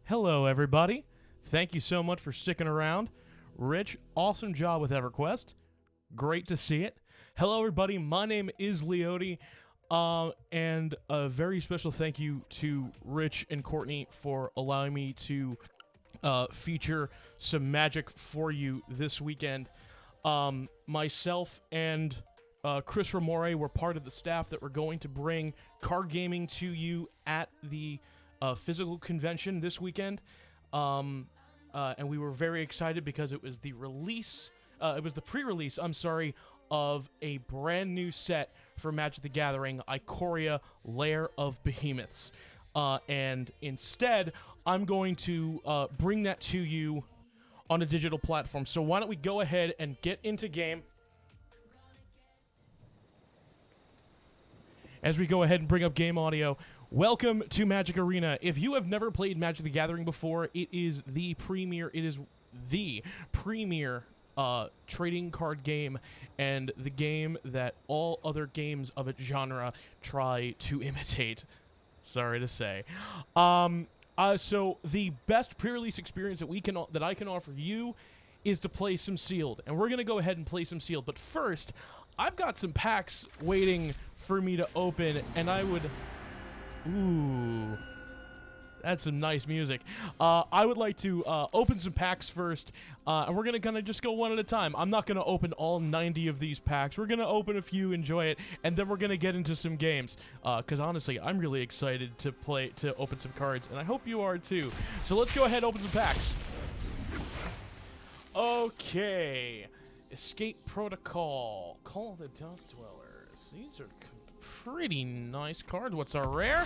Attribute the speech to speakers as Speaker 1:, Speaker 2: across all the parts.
Speaker 1: Hello, everybody. Thank you so much for sticking around. Rich, awesome job with EverQuest. Great to see it. Hello, everybody. My name is Leodi, and a very special thank you to Rich and Courtney for allowing me to feature some Magic for you this weekend. Myself and Chris Ramore were part of the staff that were going to bring card gaming to you at the physical convention this weekend, and we were very excited because it was the release, it was the pre-release, of a brand new set for Magic the Gathering, Ikoria Lair of Behemoths. And instead, I'm going to bring that to you on a digital platform. So why don't we go ahead and get into game. As we go ahead and bring up game audio, welcome to Magic Arena. If you have never played Magic the Gathering before, it is the premier trading card game, and the game that all other games of its genre try to imitate. Sorry to say. So the best pre-release experience that I can offer you is to play some Sealed, and we're gonna go ahead and play some Sealed. But first, I've got some packs waiting for me to open, and I would... Ooh. That's some nice music. I would like to open some packs first, and we're going to kind of just go one at a time. I'm not going to open all 90 of these packs. We're going to open a few, enjoy it, and then we're going to get into some games. Because honestly, I'm really excited to open some cards, and I hope you are too. So let's go ahead and open some packs. Okay. Escape Protocol. Call of the Duck Dwellers. These are pretty nice cards. What's our rare?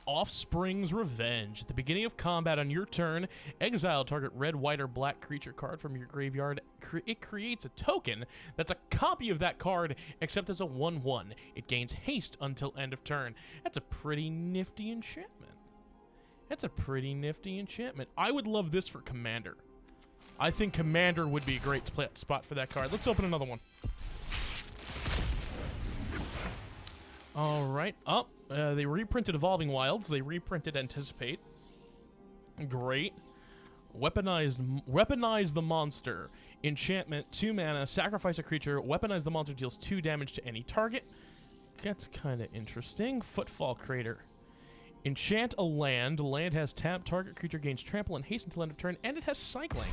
Speaker 1: Offspring's Revenge. At the beginning of combat on your turn, exile target red, white, or black creature card from your graveyard. It creates a token that's a copy of that card, except as a 1/1. It gains haste until end of turn. That's a pretty nifty enchantment. I would love this for Commander. I think Commander would be a great spot for that card. Let's open another one. All right. They reprinted Evolving Wilds. They reprinted Anticipate. Great. Weaponize the Monster. Enchantment, 2 mana, sacrifice a creature. Weaponize the Monster deals 2 damage to any target. That's kind of interesting. Footfall Crater. Enchant a land. Land has tap. Target creature gains trample and haste until end of turn, and it has cycling.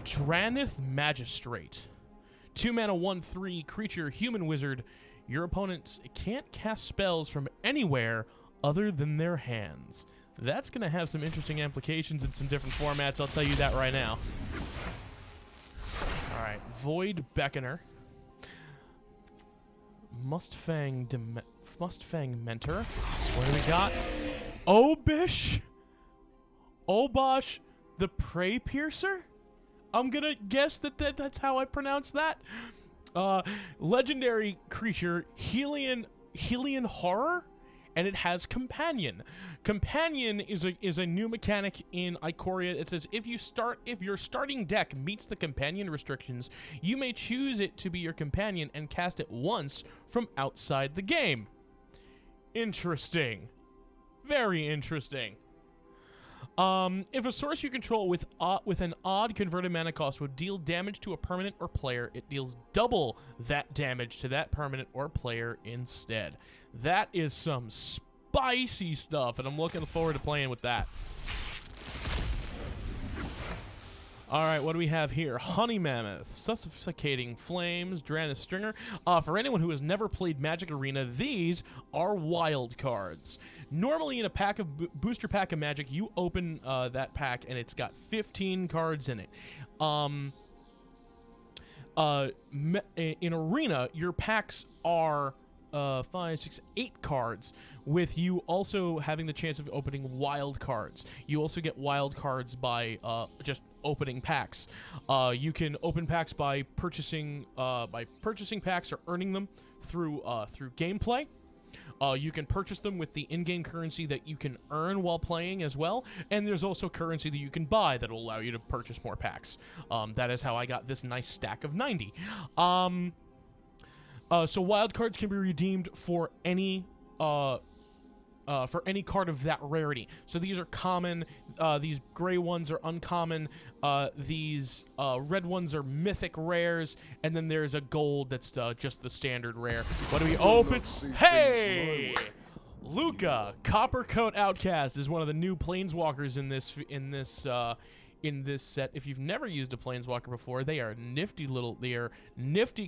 Speaker 1: Dranith Magistrate. 2 mana, 1/3 creature, human wizard. Your opponents can't cast spells from anywhere other than their hands. That's going to have some interesting implications in some different formats, I'll tell you that right now. Alright, Void Beckoner. Mustfang Mentor. What do we got? Obosh the Prey Piercer? I'm going to guess that's how I pronounce that. Legendary creature, Helion Horror, and it has Companion. Companion is a new mechanic in Ikoria. It says if your starting deck meets the Companion restrictions, you may choose it to be your companion and cast it once from outside the game. Interesting. Very interesting. If a source you control with an odd converted mana cost would deal damage to a permanent or player, it deals double that damage to that permanent or player instead. That is some spicy stuff, and I'm looking forward to playing with that. Alright, what do we have here? Honey Mammoth, Suffocating Flames, Dranith Stringer. For anyone who has never played Magic Arena, these are wild cards. Normally in a pack of booster pack of Magic, you open that pack and it's got 15 cards in it. In Arena, your packs are 5, 6, 8 cards, with you also having the chance of opening wild cards. You also get wild cards by just opening packs. You can open packs by purchasing packs or earning them through gameplay. You can purchase them with the in-game currency that you can earn while playing as well, and there's also currency that you can buy that will allow you to purchase more packs. That is how I got this nice stack of 90. So wild cards can be redeemed for any for any card of that rarity. So these are common, these gray ones are uncommon, these red ones are mythic rares, and then there's a gold that's just the standard rare. What do we open? Hey! Luca, Copper Coat Outcast, is one of the new planeswalkers in this set. If you've never used a planeswalker before, they are nifty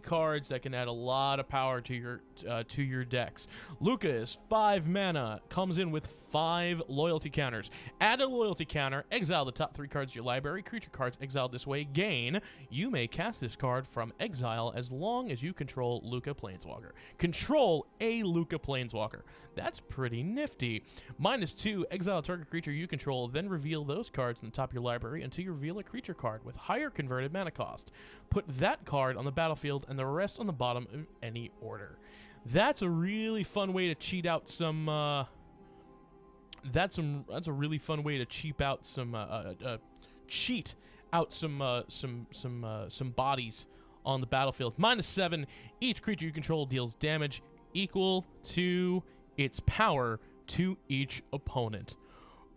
Speaker 1: cards that can add a lot of power to your decks. Luca is 5 mana, comes in with 5 loyalty counters. Add a loyalty counter, exile the top 3 cards of your library. Creature cards exiled this way gain. You may cast this card from exile as long as you control Luca Planeswalker. Control a Luca Planeswalker. That's pretty nifty. -2, exile a target creature you control, then reveal those cards on the top of your library until you reveal a creature card with higher converted mana cost. Put that card on the battlefield and the rest on the bottom of any order. That's a really fun way to cheat out some. That's a really fun way to cheat out some bodies on the battlefield. -7, each creature you control deals damage equal to its power to each opponent.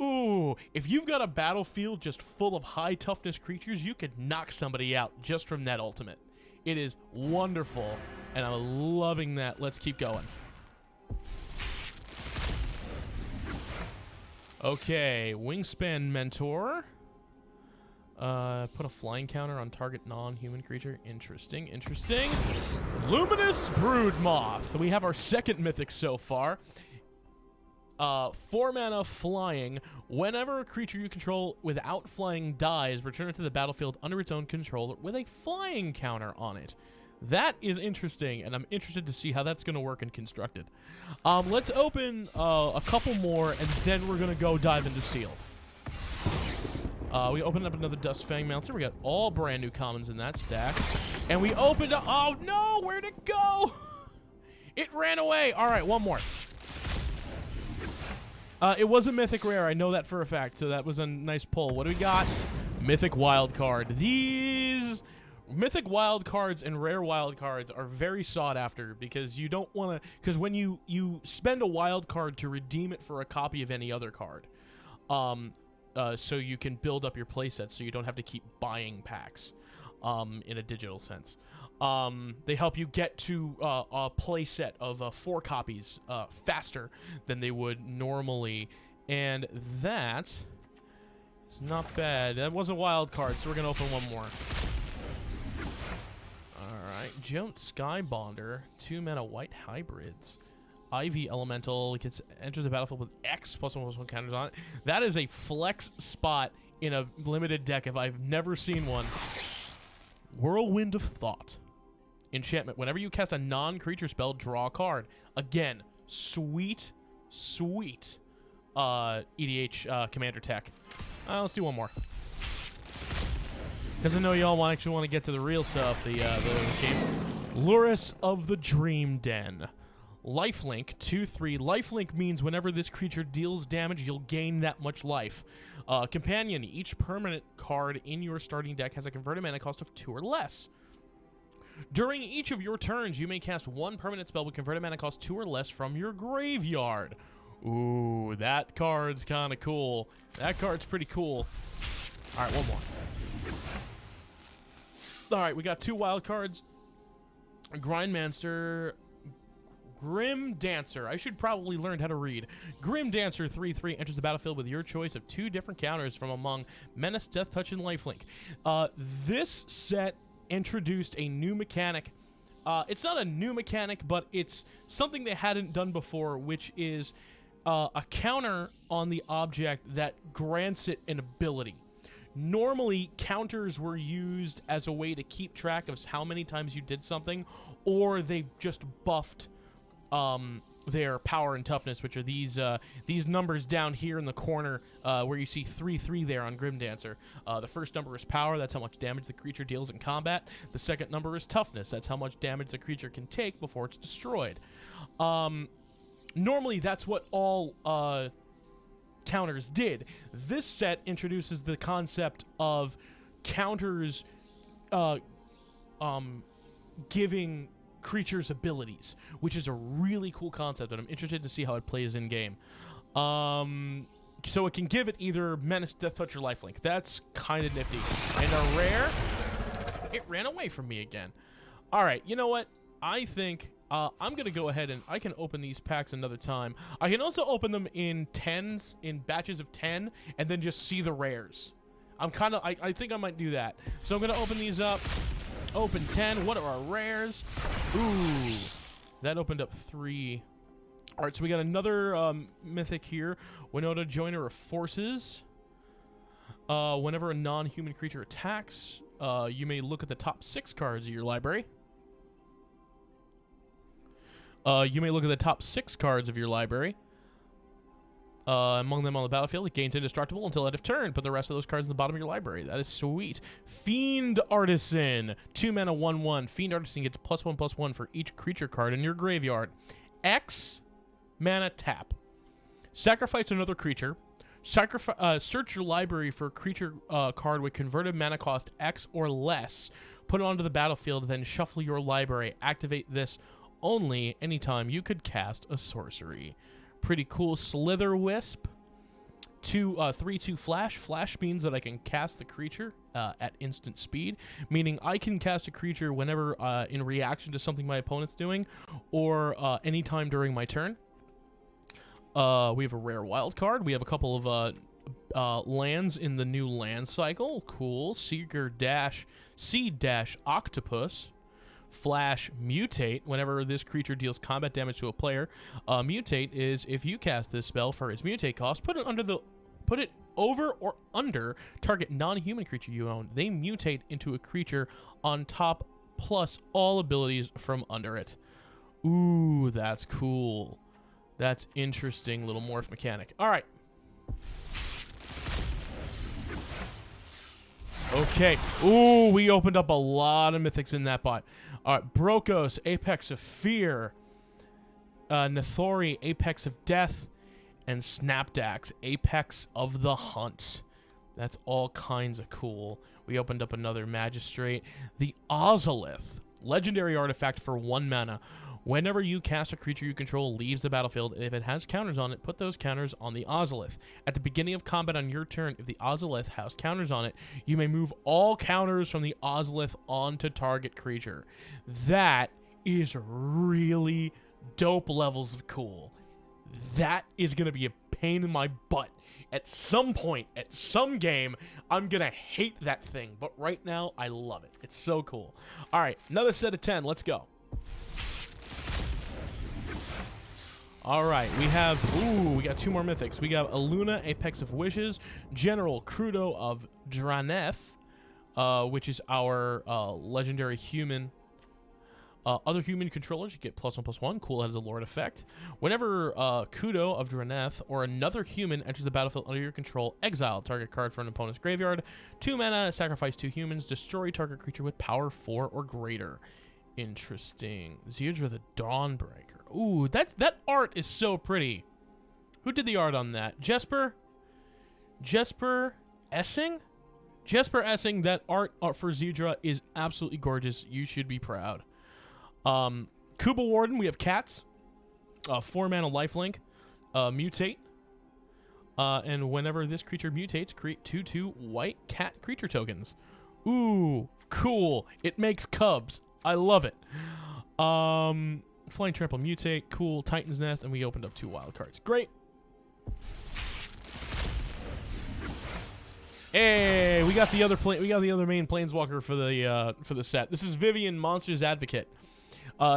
Speaker 1: Ooh, if you've got a battlefield just full of high toughness creatures, you could knock somebody out just from that ultimate. It is wonderful, and I'm loving that. Let's keep going. Okay, Wingspan Mentor. Put a flying counter on target non-human creature. Interesting. Luminous Broodmoth. We have our second mythic so far. 4 mana flying. Whenever a creature you control without flying dies, return it to the battlefield under its own control with a flying counter on it. That is interesting, and I'm interested to see how that's going to work in Constructed. Let's open a couple more, and then we're going to go dive into Sealed. We opened up another Dustfang Mounter. We got all brand new commons in that stack. And we opened up... Oh, no! Where'd it go? It ran away. All right, one more. It was a mythic rare. I know that for a fact, so that was a nice pull. What do we got? Mythic wild card. These mythic wild cards and rare wild cards are very sought after because you don't want to... Because when you spend a wild card to redeem it for a copy of any other card, so you can build up your playset so you don't have to keep buying packs in a digital sense. They help you get to a playset of 4 copies faster than they would normally, and that is not bad. That was a wild card, so we're going to open one more. Alright, Joant Skybonder, 2 mana white hybrids. Ivy Elemental enters the battlefield with X +1/+1 counters on it. That is a flex spot in a limited deck if I've never seen one. Whirlwind of Thought. Enchantment. Whenever you cast a non-creature spell, draw a card. Again, sweet EDH commander tech. Let's do one more. Because I know y'all actually want to get to the real stuff, the game. Lurrus of the Dream Den. Lifelink, 2/3. Lifelink means whenever this creature deals damage, you'll gain that much life. Companion, each permanent card in your starting deck has a converted mana cost of 2 or less. During each of your turns, you may cast 1 permanent spell with converted mana cost 2 or less from your graveyard. Ooh, that card's kind of cool. That card's pretty cool. All right, one more. All right, we got 2 wild cards. Grindmaster... Grim Dancer. I should probably learn how to read. Grim Dancer, 3/3, enters the battlefield with your choice of 2 different counters from among Menace, Death Touch, and Lifelink. This set introduced a new mechanic. It's not a new mechanic, but it's something they hadn't done before, which is a counter on the object that grants it an ability. Normally, counters were used as a way to keep track of how many times you did something, or they just buffed their power and toughness, which are these numbers down here in the corner where you see 3/3 there on Grim Dancer. The first number is power. That's how much damage the creature deals in combat. The second number is toughness. That's how much damage the creature can take before it's destroyed. Normally, that's what all counters did. This set introduces the concept of counters giving creature's abilities, which is a really cool concept, and I'm interested to see how it plays in game. So it can give it either Menace, Death Touch, or Lifelink. That's kind of nifty. And a rare, it ran away from me again. All right, you know what? I think I'm going to go ahead and I can open these packs another time. I can also open them in in batches of 10, and then just see the rares. I think I might do that. So I'm going to open these up. Open 10. What are our rares? Ooh, that opened up 3. All right, so we got another mythic here. Winota, Joiner of Forces. Whenever a non-human creature attacks, you may look at the top 6 cards of your library. Among them on the battlefield, it gains indestructible until end of turn. Put the rest of those cards in the bottom of your library. That is sweet. Fiend Artisan. 2 mana, 1/1. Fiend Artisan gets +1/+1 for each creature card in your graveyard. X mana tap. Sacrifice another creature. Search your library for a creature card with converted mana cost X or less. Put it onto the battlefield, then shuffle your library. Activate this only anytime you could cast a sorcery. Pretty cool. Slither Wisp. 3/2 flash. Flash means that I can cast the creature at instant speed, meaning I can cast a creature whenever in reaction to something my opponent's doing, or anytime during my turn. We have a rare wild card. We have a couple of lands in the new land cycle. Cool. Seed-Octopus. Flash Mutate. Whenever this creature deals combat damage to a player, Mutate is if you cast this spell for its mutate cost, put it over or under target non-human creature you own. They mutate into a creature on top plus all abilities from under it. Ooh, that's cool. That's interesting little morph mechanic. All right. Okay. Ooh, we opened up a lot of mythics in that bot. All right. Brokos, Apex of Fear. Nethori, Apex of Death. And Snapdax, Apex of the Hunt. That's all kinds of cool. We opened up another Magistrate. The Ozolith, legendary artifact for 1 mana. Whenever you cast a creature you control leaves the battlefield, and if it has counters on it, put those counters on the Ozolith. At the beginning of combat on your turn, if the Ozolith has counters on it, you may move all counters from the Ozolith onto target creature. That is really dope levels of cool. That is going to be a pain in my butt. At some point, at some game, I'm going to hate that thing. But right now, I love it. It's so cool. All right, another set of 10. Let's go. All right, we got 2 more mythics. We got Aluna, Apex of Wishes, General Crudo of Draneth, which is our legendary human. Other human controllers, you get +1/+1. Cool, has a Lord effect. Whenever Kudo of Draneth or another human enters the battlefield under your control, exile target card from an opponent's graveyard. 2 mana, sacrifice 2 humans, destroy target creature with power 4 or greater. Interesting. Zedra the Dawnbreaker. Ooh, that art is so pretty. Who did the art on that? Jesper Essing? Jesper Essing, that art for Zedra is absolutely gorgeous. You should be proud. Kuba Warden, we have cats. 4 mana lifelink. Mutate. And whenever this creature mutates, create 2/2 white cat creature tokens. Ooh, cool. It makes cubs. I love it. Flying Trample mutate. Cool. Titan's Nest. And we opened up 2 wild cards. Great. Hey, we got the other main planeswalker for the set. This is Vivian, Monsters Advocate.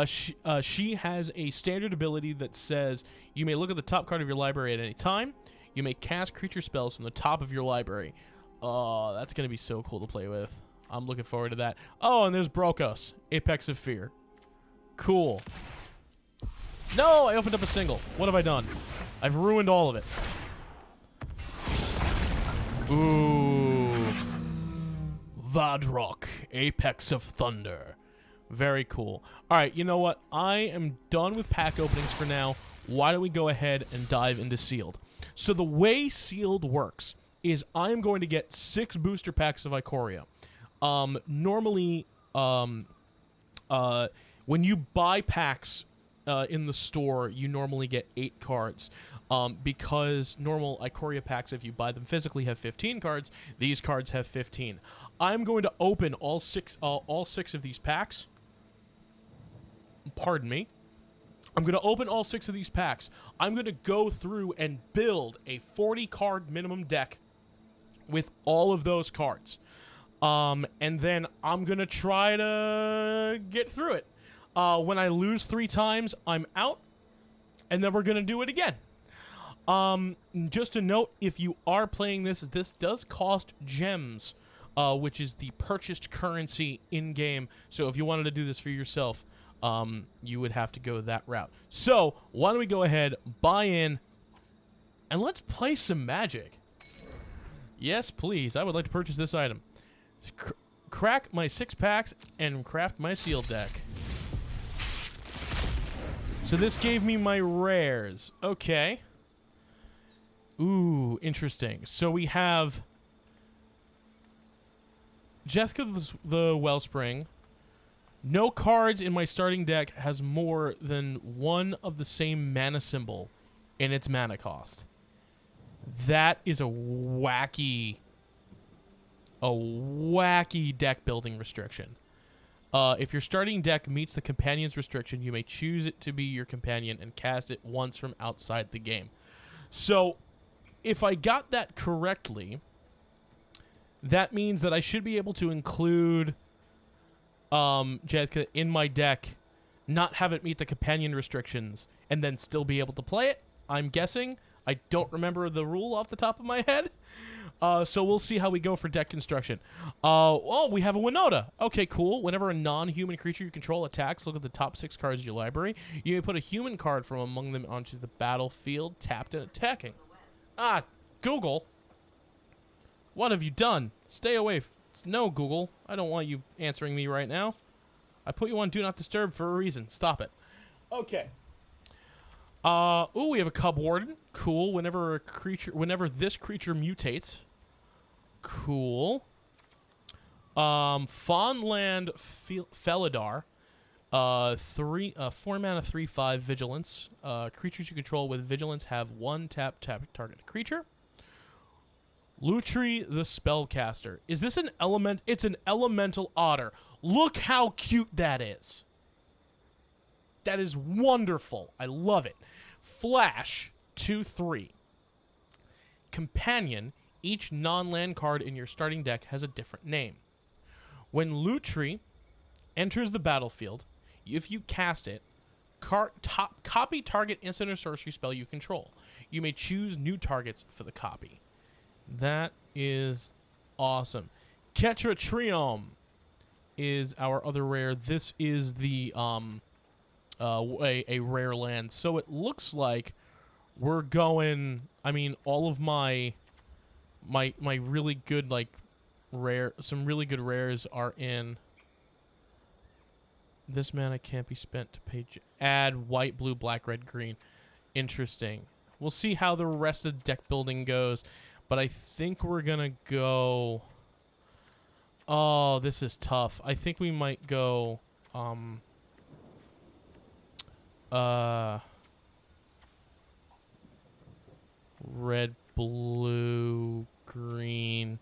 Speaker 1: She has a standard ability that says you may look at the top card of your library at any time. You may cast creature spells from the top of your library. Oh, that's going to be so cool to play with. I'm looking forward to that. Oh, and there's Brokos, Apex of Fear. Cool. No, I opened up a single. What have I done? I've ruined all of it. Ooh. Vadrok, Apex of Thunder. Very cool. All right, you know what? I am done with pack openings for now. Why don't we go ahead and dive into Sealed? So the way Sealed works is I'm going to get 6 booster packs of Ikoria. Normally, when you buy packs in the store, you normally get 8 cards. Because normal Ikoria packs, if you buy them physically, have 15 cards. These cards have 15. I'm going to open all six of these packs. Pardon me. I'm going to open all 6 of these packs. I'm going to go through and build a 40-card minimum deck with all of those cards. And then I'm going to try to get through it. When I lose 3 times, I'm out. And then we're going to do it again. Just a note, if you are playing this does cost gems, which is the purchased currency in-game. So if you wanted to do this for yourself, you would have to go that route. So why don't we go ahead, buy in, and let's play some Magic. Yes, please. I would like to purchase this item. Crack my 6 packs and craft my sealed deck. So this gave me my rares. Okay. Ooh, interesting. So we have Jessica the Wellspring. No cards in my starting deck has more than one of the same mana symbol in its mana cost. That is a wacky deck building restriction. If your starting deck meets the companion's restriction, you may choose it to be your companion and cast it once from outside the game. So, if I got that correctly, that means that I should be able to include Jessica in my deck, not have it meet the companion restrictions, and then still be able to play it. I'm guessing. I don't remember the rule off the top of my head. So we'll see how we go for deck construction. Oh, we have a Winota. Okay, cool. Whenever a non-human creature you control attacks, look at the top 6 cards of your library. You may put a human card from among them onto the battlefield, tapped and attacking. Ah, Google. What have you done? Stay away. No, Google. I don't want you answering me right now. I put you on Do Not Disturb for a reason. Stop it. Okay. Ooh, we have a Cub Warden. Cool. Whenever this creature mutates. Cool. Fawnland Felidar. 4 mana, 3/5 vigilance. Creatures you control with vigilance have 1 tap target creature. Lutri the Spellcaster. Is this an element? It's an elemental otter. Look how cute that is. That is wonderful. I love it. Flash 2/3. Companion. Each non-land card in your starting deck has a different name. When Lutri enters the battlefield, if you cast it, copy target instant or sorcery spell you control. You may choose new targets for the copy. That is awesome. Ketra Triome is our other rare. This is the a rare land. So it looks like we're going. I mean, all of my really good some really good rares are in. This mana can't be spent to add white, blue, black, red, green. Interesting. We'll see how the rest of the deck building goes. But I think we're going to go... Oh, this is tough. I think we might go... Red, blue, green.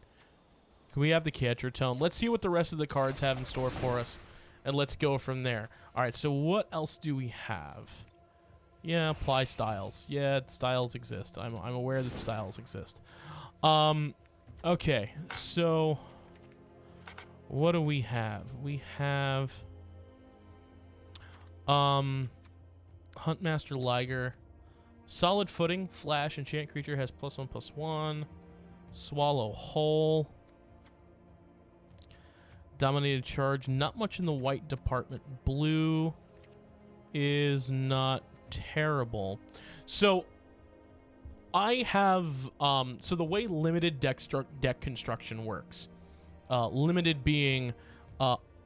Speaker 1: Can we have the Catcher Tome? Let's see what the rest of the cards have in store for us. And let's go from there. Alright, so what else do we have? Yeah, apply styles. Yeah, styles exist. I'm aware that styles exist. Okay, so what do we have? We have Huntmaster Liger. Solid Footing, Flash, enchant creature has +1/+1. Swallow Whole. Dominated Charge, not much in the white department. Blue is not terrible. So I have so the way limited deck construction works, limited being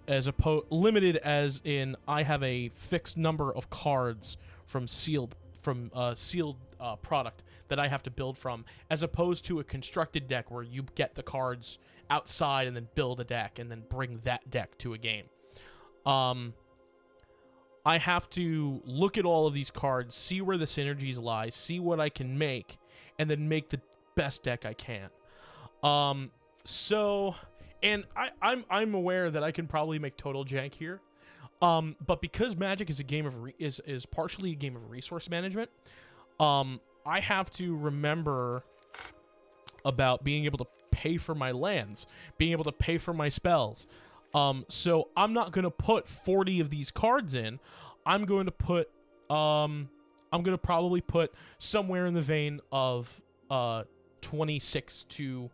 Speaker 1: limited as in I have a fixed number of cards from sealed product that I have to build from, as opposed to a constructed deck where you get the cards outside and then build a deck and then bring that deck to a game. I have to look at all of these cards, see where the synergies lie, see what I can make, and then make the best deck I can. So, and I'm aware that I can probably make total jank here. But because Magic is a game of is partially a game of resource management, I have to remember about being able to pay for my lands, being able to pay for my spells. So I'm not going to put 40 of these cards in. I'm going to put probably put somewhere in the vein of 26 to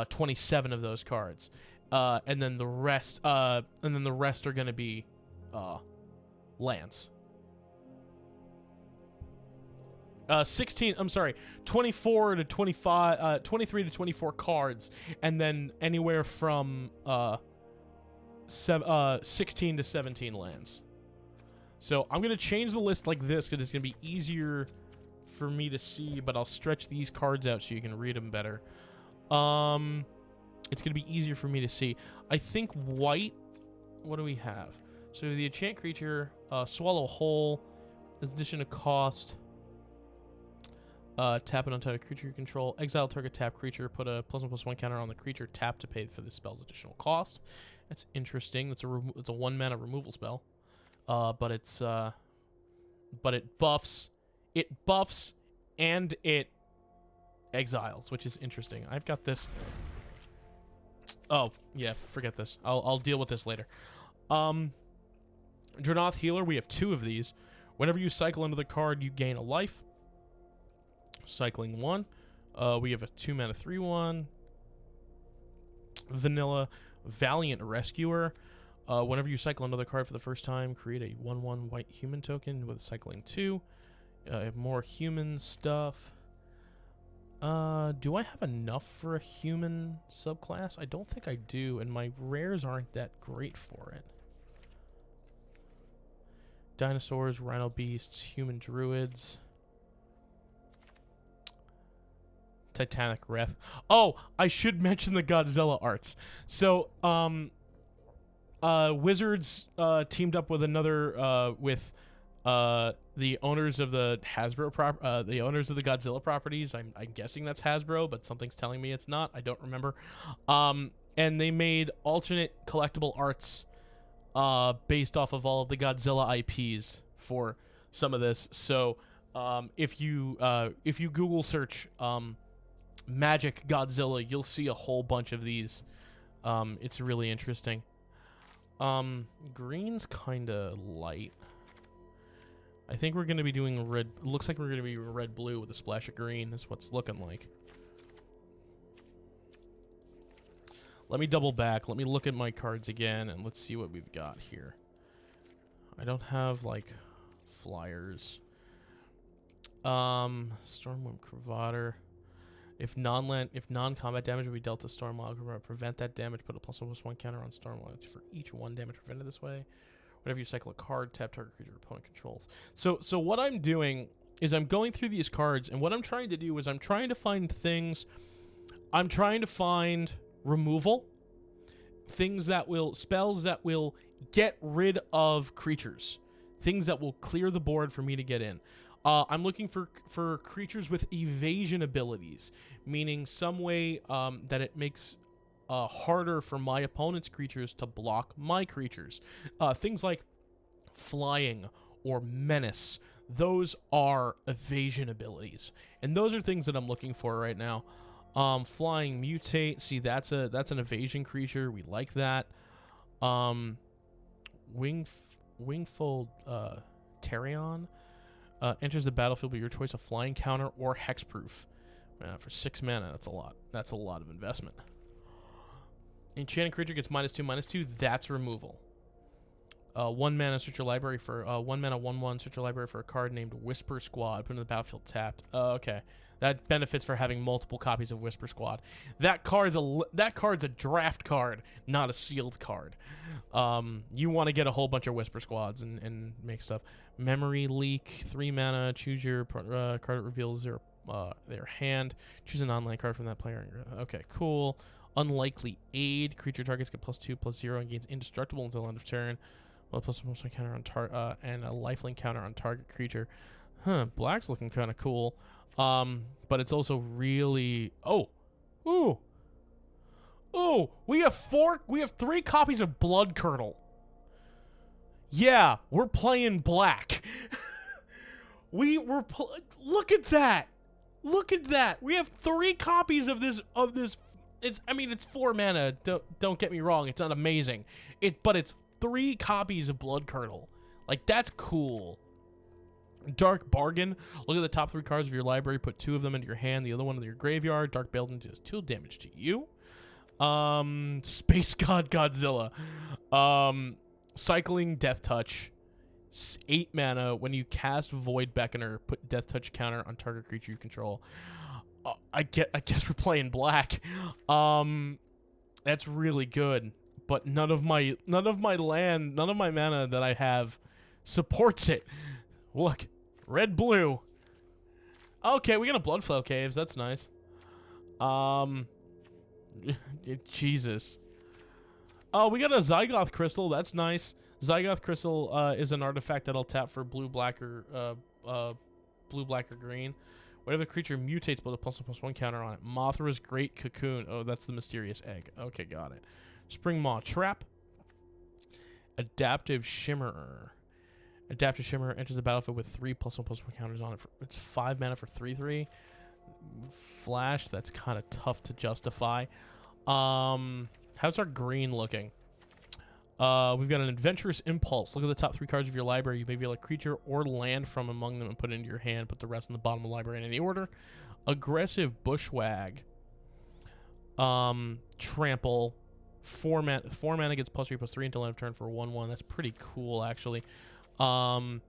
Speaker 1: 27 of those cards. And then the rest are going to be lands. 24 to 25, 23 to 24 cards, and then anywhere from 16 to 17 lands. So I'm gonna change the list like this because it's gonna be easier for me to see, but I'll stretch these cards out so you can read them better. It's gonna be easier for me to see. I think white. What do we have? So the enchant creature, swallow whole, addition to cost. Tap an untitled creature you control. Exile target tap creature. Put a +1/+1 counter on the creature. Tap to pay for the spell's additional cost. That's interesting. It's a 1 mana removal spell. But it buffs. It buffs and it exiles, which is interesting. I've got this. Oh yeah, forget this. I'll deal with this later. Dranoth Healer. We have 2 of these. Whenever you cycle into the card, you gain a life. Cycling 1. We have a 2 mana 3/1. Vanilla Valiant Rescuer. Whenever you cycle another card for the first time, create a 1/1 white human token with cycling 2. More human stuff. Do I have enough for a human subclass? I don't think I do, and my rares aren't that great for it. Dinosaurs, Rhino Beasts, Human Druids. Titanic Wrath. Oh, I should mention the Godzilla arts. So, Wizards teamed up with another the owners of the Hasbro the owners of the Godzilla properties. I'm guessing that's Hasbro, but something's telling me it's not. I don't remember. And they made alternate collectible arts based off of all of the Godzilla IPs for some of this. So, if you Google search Magic Godzilla, you'll see a whole bunch of these. It's really interesting. Green's kind of light. I think we're going to be doing red. Looks like we're going to be red-blue with a splash of green. That's what it's looking like. Let me double back. Let me look at my cards again, and let's see what we've got here. I don't have, like, flyers. Stormwind Cravader. If non-combat damage will be dealt to Stormwind, prevent that damage. Put a +1/+1 counter on Stormwind for each 1 damage prevented this way. Whenever you cycle a card, tap target creature opponent controls. So what I'm doing is I'm going through these cards, and what I'm trying to do is I'm trying to find things. I'm trying to find removal, spells that will get rid of creatures, things that will clear the board for me to get in. I'm looking for creatures with evasion abilities, meaning some way that it makes harder for my opponent's creatures to block my creatures. Things like flying or menace. Those are evasion abilities, and those are things that I'm looking for right now. Flying mutate. See, that's an evasion creature. We like that. Wingfold Tarion. Enters the battlefield with your choice of flying counter or hexproof. For 6 mana, that's a lot. That's a lot of investment. Enchanted creature gets -2/-2. That's removal. 1 mana, search your library for 1 mana 1/1. Search your library for a card named Whisper Squad. Put in the battlefield tapped. Okay, that benefits for having multiple copies of Whisper Squad. That card's a draft card, not a sealed card. You want to get a whole bunch of Whisper Squads and make stuff. Memory Leak. 3 mana. Choose your card that reveals their hand. Choose a non-land card from that player. Okay, cool. Unlikely Aid. Creature targets get +2/+0 and gains indestructible until end of turn. Well, plus one counter on target and a lifelink counter on target creature. Huh, black's looking kind of cool. But it's also really ooh. We have 3 copies of Blood Curdle. Yeah, we're playing black. Look at that. Look at that. We have 3 copies of this it's 4 mana. Don't get me wrong, it's not amazing. But it's 3 copies of Blood Curdle. Like, that's cool. Dark Bargain. Look at the top 3 cards of your library, put 2 of them into your hand, the other one in your graveyard. Dark Bargain does 2 damage to you. Space God Godzilla. Cycling Death Touch. 8 mana. When you cast Void Beckoner, put Death Touch counter on target creature you control. I guess we're playing black. That's really good. But none of my mana that I have supports it. Look, red blue. Okay, we got a Bloodflow Caves. That's nice. Jesus. Oh, we got a Zygoth Crystal. That's nice. Zygoth Crystal is an artifact that'll tap for blue, black, or green. Whatever creature mutates, put a +1/+1 counter on it. Mothra's Great Cocoon. Oh, that's the mysterious egg. Okay, got it. Spring Maw Trap. Adaptive Shimmerer. Adaptive Shimmerer enters the battlefield with 3 +1/+1 counters on it. It's 5 mana for 3/3. Flash, that's kind of tough to justify. How's our green looking? We've got an Adventurous Impulse. Look at the top 3 cards of your library. You may reveal a creature or land from among them and put it into your hand. Put the rest in the bottom of the library in any order. Aggressive Bushwag. Trample. 4 mana gets +3/+3 until end of turn for 1/1. That's pretty cool, actually. Humble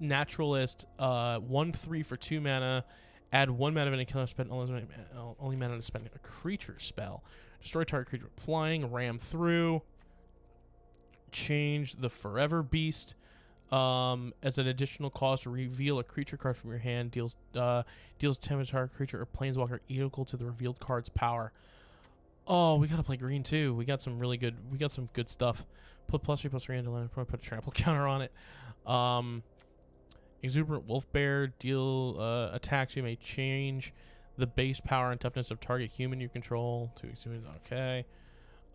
Speaker 1: Naturalist. 1/3 for 2 mana. Add 1 mana of any killer spell. Only mana to spend a creature spell. Destroy target creature with flying. Ram through. Change the Forever Beast. As an additional cost, to reveal a creature card from your hand. Deals damage to target creature or planeswalker equal to the revealed card's power. Oh, we gotta play green too. We got some good stuff. Put +3/+3 into land. Probably put a trample counter on it. Exuberant Wolfbear. Deal attacks you may change the base power and toughness of target human you control to exuberant. Okay.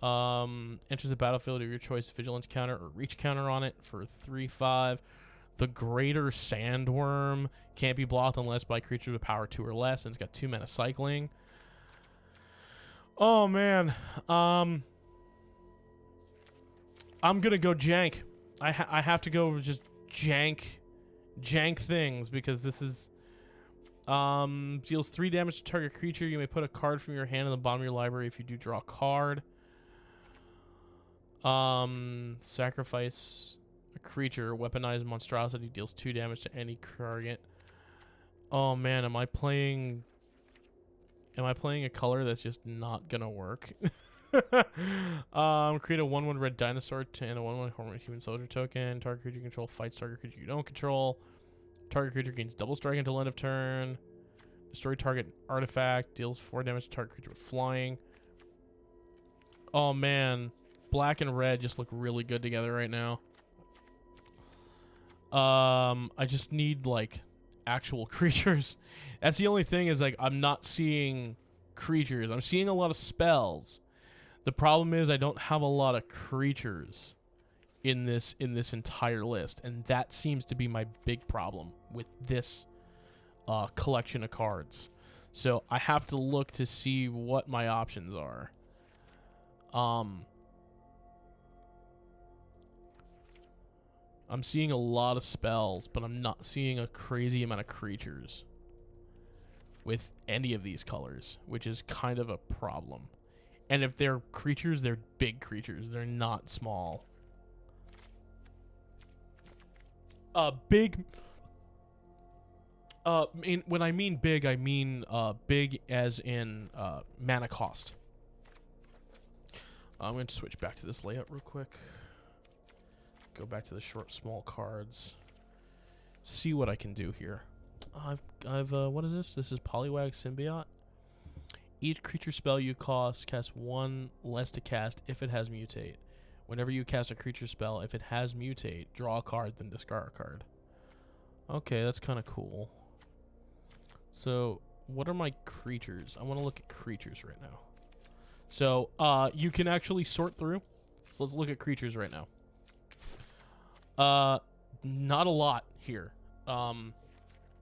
Speaker 1: Enters the battlefield of your choice. Vigilance counter or reach counter on it for 3/5. The Greater Sandworm can't be blocked unless by creature with power 2 or less, and it's got 2 mana cycling. Oh man, I'm gonna go jank. I have to go just jank things because this is deals 3 damage to target creature. You may put a card from your hand in the bottom of your library. If you do, draw a card. Sacrifice a creature. Weaponized monstrosity deals 2 damage to any target. Oh man, am I playing a color that's just not gonna work? Create a 1/1 red dinosaur and a 1/1 hormone human soldier token. Target creature you control fights target creature you don't control. Target creature gains double strike until end of turn. Destroy target artifact. Deals 4 damage to target creature with flying. Oh man, black and red just look really good together right now. I just need like actual creatures. That's the only thing is like I'm not seeing creatures. I'm seeing a lot of spells. The problem is I don't have a lot of creatures in this entire list, and that seems to be my big problem with this collection of cards. So I have to look to see what my options are. I'm seeing a lot of spells, but I'm not seeing a crazy amount of creatures with any of these colors, which is kind of a problem. And if they're creatures, they're big creatures. They're not small. Big. When I mean big, I mean big as in mana cost. I'm going to switch back to this layout real quick. Go back to the small cards. See what I can do here. I've what is this? This is Poliwag Symbiote. Each creature spell you cast one less to cast if it has mutate. Whenever you cast a creature spell, if it has mutate, draw a card, then discard a card. Okay, that's kind of cool. So, what are my creatures? I want to look at creatures right now. So, you can actually sort through. So let's look at creatures right now. Not a lot here.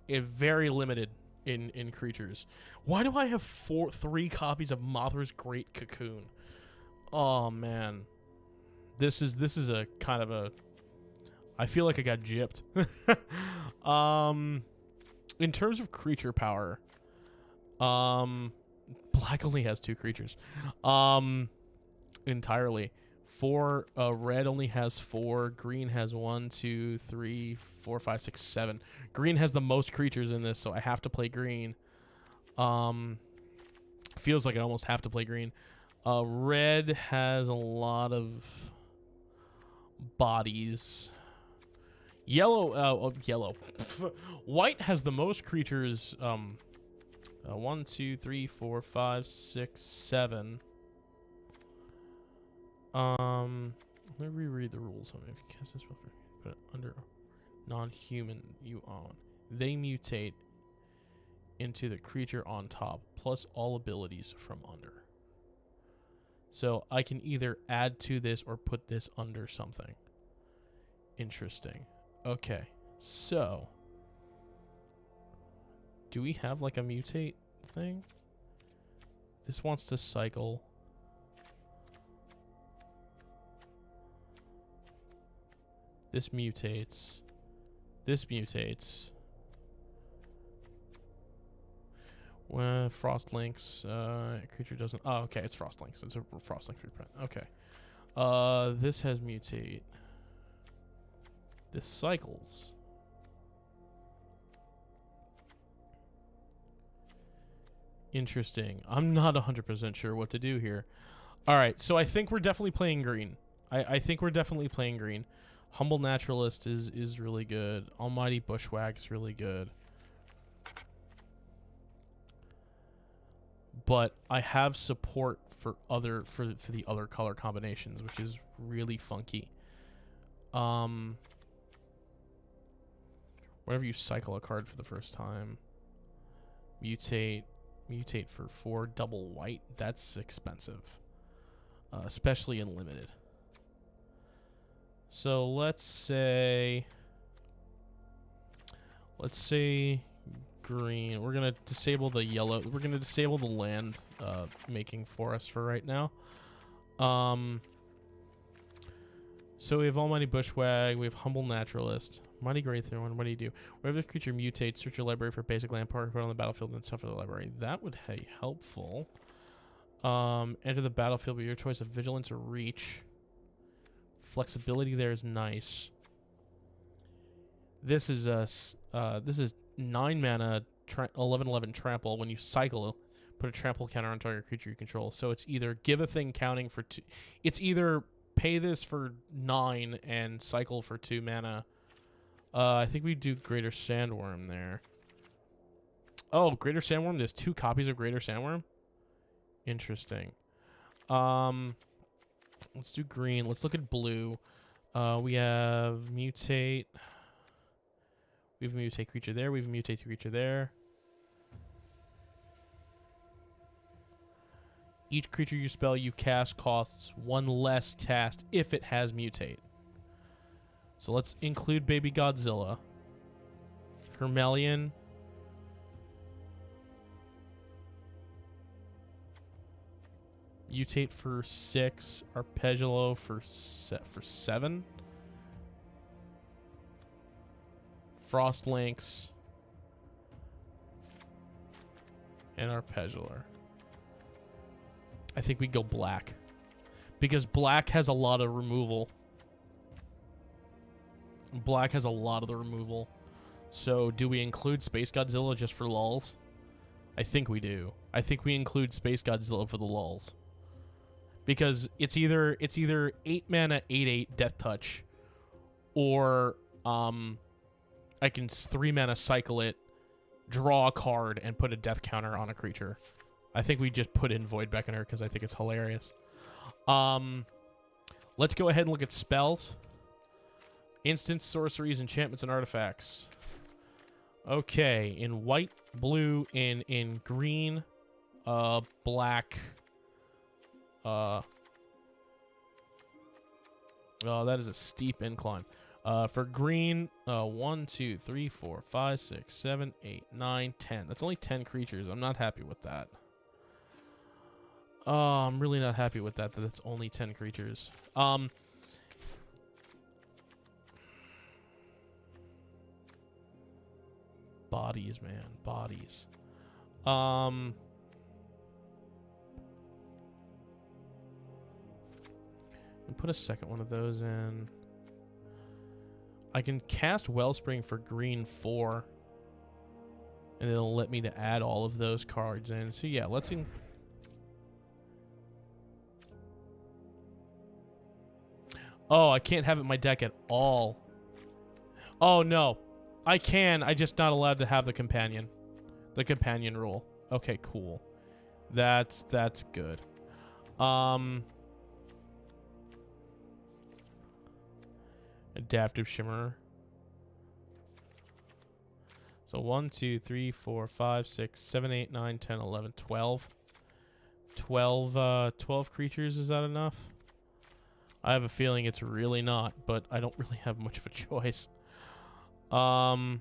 Speaker 1: Very limited in creatures. Why do I have 3 copies of Mothra's Great Cocoon? Oh man, this is a kind of a. I feel like I got gypped. In terms of creature power, black only has 2 creatures. Entirely. Red only has 4. Green has 1, 2, 3, 4, 5, 6, 7. Green has the most creatures in this, so I have to play green. Feels like I almost have to play green. Red has a lot of bodies. Yellow. White has the most creatures. 1, 2, 3, 4, 5, 6, 7. Let me reread the rules. If you cast this spell, put it under non-human you own. They mutate into the creature on top, plus all abilities from under. So I can either add to this or put this under something. Interesting. Okay, so do we have like a mutate thing? This wants to cycle. This mutates. This mutates. When Frost Links, creature doesn't. Oh, okay, it's Frost Links. It's a Frost Links reprint. Okay. This has mutate. This cycles. Interesting. I'm not 100% sure what to do here. All right, so I think we're definitely playing green. I think we're definitely playing green. Humble Naturalist is really good. Almighty Bushwhack is really good. But I have support for the other color combinations, which is really funky. Whenever you cycle a card for the first time, mutate for 4 double white. That's expensive, especially in limited. So let's say green. We're gonna disable the yellow. We're gonna disable the land making for us for right now. So we have Almighty Bushwag, we have Humble Naturalist, Mighty Greatthorn. What do you do? Whenever the creature mutates, search your library for basic land part, put it on the battlefield, and suffer the library. That would be helpful. Enter the battlefield with your choice of Vigilance or Reach. Flexibility there is nice. This is 9 mana, 11/11 trample. When you cycle, put a trample counter on target creature you control. So it's either give a thing counting for 2. It's either pay this for 9 and cycle for 2 mana. I think we do Greater Sandworm there. Oh, Greater Sandworm. There's 2 copies of Greater Sandworm. Interesting. Let's do green. Let's look at blue. We have mutate. We have a mutate creature there. We have a mutate creature there. Each creature you spell you cast costs 1 less cast if it has mutate. So let's include Baby Godzilla. Hermelion. Mutate for 6. Arpeggio for 7. Frost Links. And Arpeggio. I think we go black. Because black has a lot of removal. Black has a lot of the removal. So do we include Space Godzilla just for lulz? I think we do. I think we include Space Godzilla for the lulz. Because it's either 8 mana 8/8 Death Touch, or I can 3 mana cycle it, draw a card, and put a death counter on a creature. I think we just put in Void Beckoner because I think it's hilarious. Let's go ahead and look at spells. Instants, sorceries, enchantments, and artifacts. Okay, in white, blue, in green, black. Oh, that is a steep incline. For green, 1, 2, 3, 4, 5, 6, 7, 8, 9, 10. That's only 10 creatures. I'm not happy with that. Oh, I'm really not happy with that. That it's only 10 creatures. Bodies, man, bodies. And put a second one of those in. I can cast Wellspring for green 4. And it'll let me to add all of those cards in. So yeah, let's see. Oh, I can't have it in my deck at all. Oh no. I can, I just not allowed to have the companion. The companion rule. Okay, cool. That's good. Adaptive Shimmer. So 1, 2, 3, 4, 5, 6, 7, 8, 9, 10, 11, 12. 12 creatures, is that enough? I have a feeling it's really not, but I don't really have much of a choice. Alright,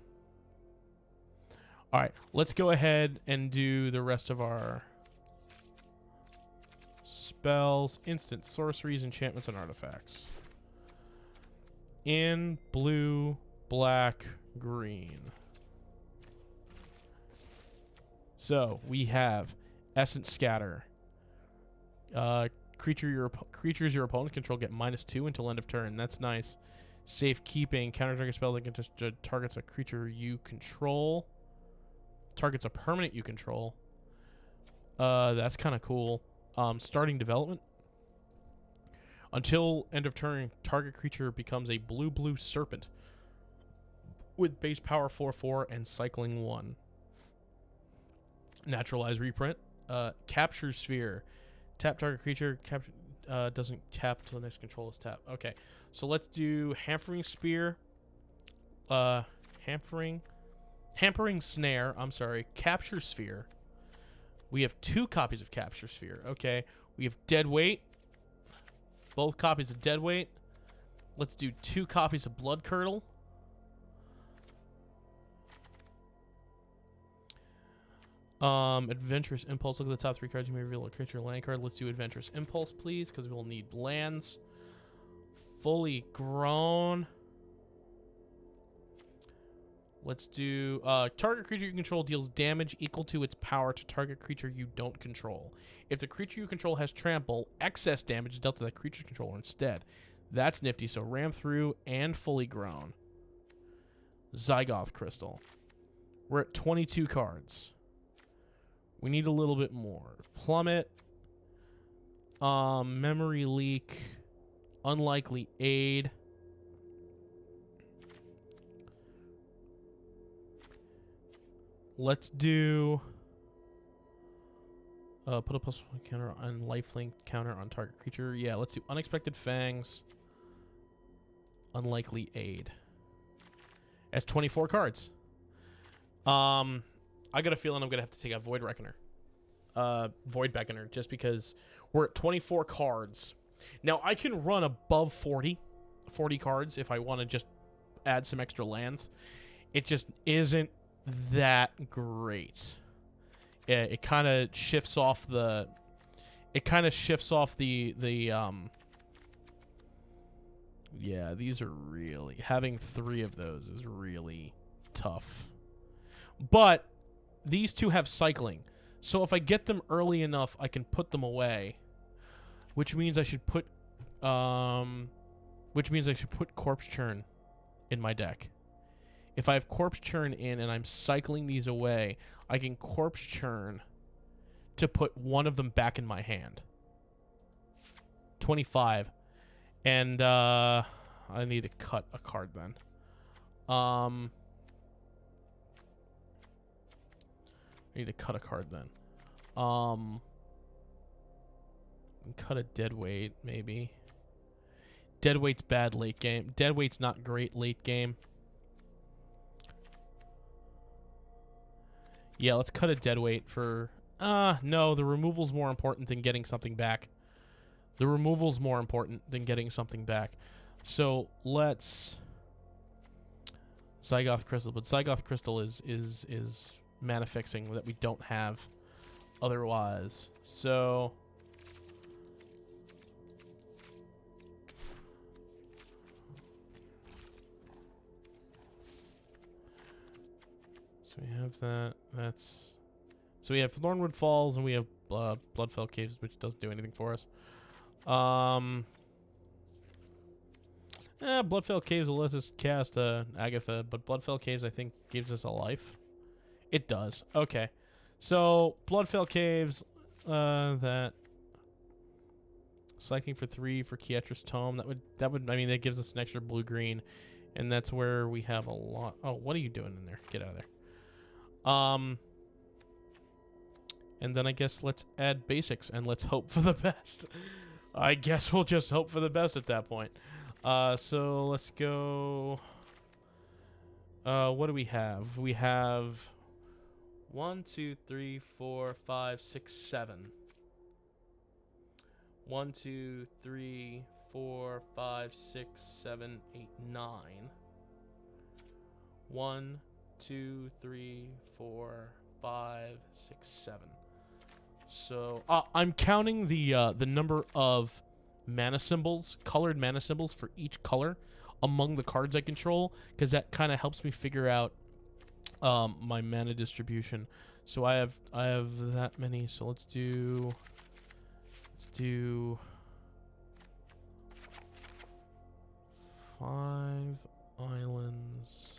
Speaker 1: let's go ahead and do the rest of our spells, instants, sorceries, enchantments, and artifacts. In blue, black, green. So we have Essence Scatter. Creatures your opponents control get -2 until end of turn. That's nice. Safekeeping. Counter target spell that just targets a creature you control. Targets a permanent you control. That's kind of cool. Starting development. Until end of turn, target creature becomes a blue serpent with base power 4/4 and cycling 1. Naturalized reprint. Capture Sphere. Tap target creature. Doesn't tap till the next control is tapped. Okay, so let's do Hampering Spear. Hampering Snare. I'm sorry. Capture Sphere. We have 2 copies of Capture Sphere. Okay, we have Dead Weight. Both copies of Dead Weight. Let's do 2 copies of Blood Curdle. Adventurous Impulse. Look at the top 3 cards. You may reveal a creature land card. Let's do Adventurous Impulse, please, because we'll need lands. Fully Grown. Let's do target creature you control deals damage equal to its power to target creature you don't control. If the creature you control has trample, excess damage is dealt to that creature's controller instead. That's nifty. So Ram Through and Fully Grown. Zygoth Crystal. We're at 22 cards. We need a little bit more. Plummet. Memory Leak. Unlikely Aid. Let's do... put a +1 counter on lifelink counter on target creature. Yeah, let's do Unexpected Fangs. Unlikely Aid. That's 24 cards. I got a feeling I'm going to have to take out Void Reckoner. Void Beckoner, just because we're at 24 cards. Now, I can run above 40 cards if I want to just add some extra lands. It just isn't that great. It kind of shifts off the... Yeah, these are really... Having 3 of those is really tough. But these 2 have cycling. So if I get them early enough, I can put them away. Which means I should put... Corpse Churn in my deck. If I have Corpse Churn in and I'm cycling these away, I can Corpse Churn to put one of them back in my hand. 25. And I need to cut a card then. I need to cut a card then. Cut a dead weight, maybe. Dead weight's bad late game. Dead weight's not great late game. Yeah, let's cut a dead weight for... no, the removal's more important than getting something back. The removal's more important than getting something back. So, let's... Zygoth Crystal. But Zygoth Crystal is mana fixing that we don't have otherwise. So... we have that. That's... So we have Thornwood Falls and we have Bloodfell Caves, which doesn't do anything for us. Bloodfell Caves will let us cast Agatha, but Bloodfell Caves, I think, gives us a life. It does. Okay. So, Bloodfell Caves, that... Cycling for 3 for Kietra's Tome. That would, I mean, that gives us an extra blue-green. And that's where we have a lot... Oh, what are you doing in there? Get out of there. And then I guess let's add basics and let's hope for the best. I guess we'll just hope for the best at that point. So let's go. What do we have? We have 1, 2, 3, 4, 5, 6, 7. 1, 2, 3, 4, 5, 6, 7, 8, 9. 1, 2, 3, 4, 5, 6, 7. So I'm counting the number of mana symbols, colored mana symbols for each color among the cards I control, because that kind of helps me figure out my mana distribution. So I have that many. So let's do 5 islands.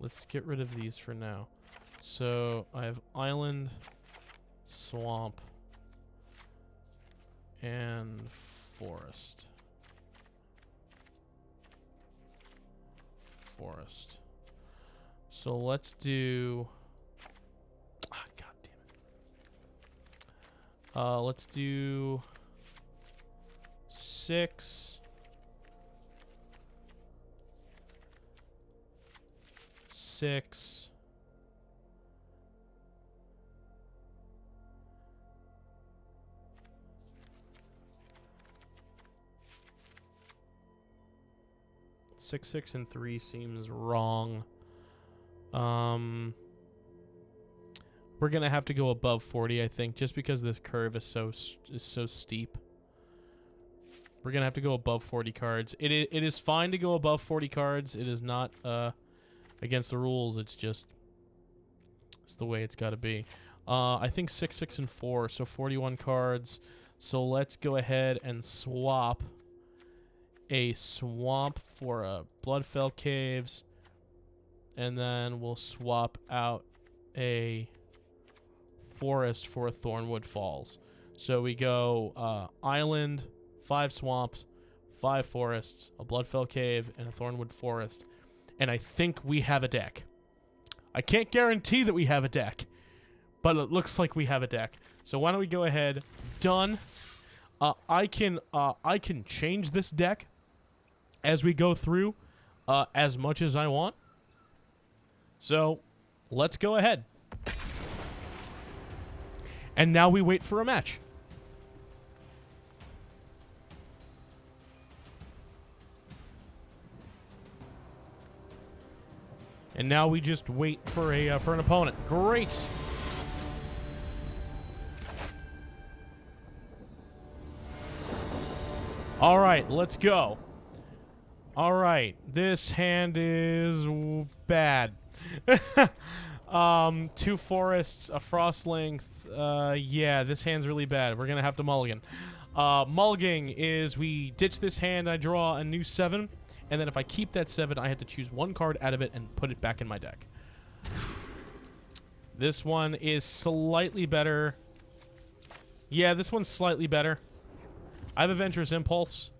Speaker 1: Let's get rid of these for now. So I have island, swamp, and forest. So let's do... God damn it. Let's do 6... 6. 6, 6, and 3 seems wrong. We're gonna have to go above 40, I think, just because this curve is so steep. We're gonna have to go above 40 cards. It is fine to go above 40 cards. It is not against the rules. It's the way it's got to be. I think 6, 6, and 4, so 41 cards. So let's go ahead and swap a swamp for a Bloodfell Caves, and then we'll swap out a forest for a Thornwood Falls. So we go island, 5 swamps, 5 forests, a Bloodfell Cave, and a Thornwood Forest. And I think we have a deck. I can't guarantee that we have a deck, but it looks like we have a deck. So why don't we go ahead? Done. I can change this deck as we go through as much as I want. So let's go ahead. And now we wait for a match. And now we just wait for an opponent. Great. All right, let's go. All right, this hand is bad. 2 forests, a frost length. Yeah, this hand's really bad. We're gonna have to mulligan. Mulligan is we ditch this hand. I draw a new 7. And then if I keep that 7, I have to choose 1 card out of it and put it back in my deck. This one is slightly better. Yeah, this one's slightly better. I have Adventurous Impulse.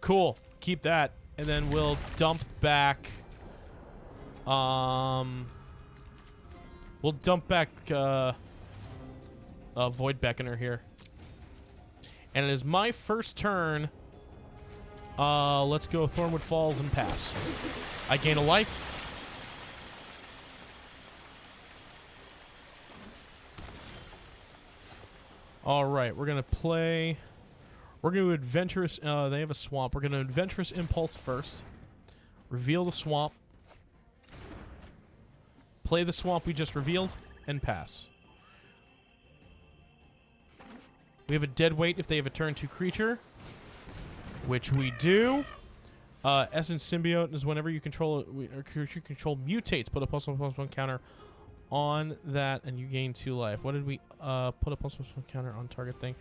Speaker 1: Cool. Keep that. and then we'll dump back. We'll dump back Void Beckoner here. And it is my first turn. Let's go Thornwood Falls and pass. I gain a life. All right, we're going to play... We're going to Adventurous... they have a swamp. We're going to Adventurous Impulse first. Reveal the swamp. Play the swamp we just revealed, and pass. We have a dead weight if they have a turn 2 creature, which we do. Essence Symbiote is whenever you control a creature you control mutates. Put a +1/+1 counter on that, and you gain 2 life. What did we put a +1/+1 counter on target thing?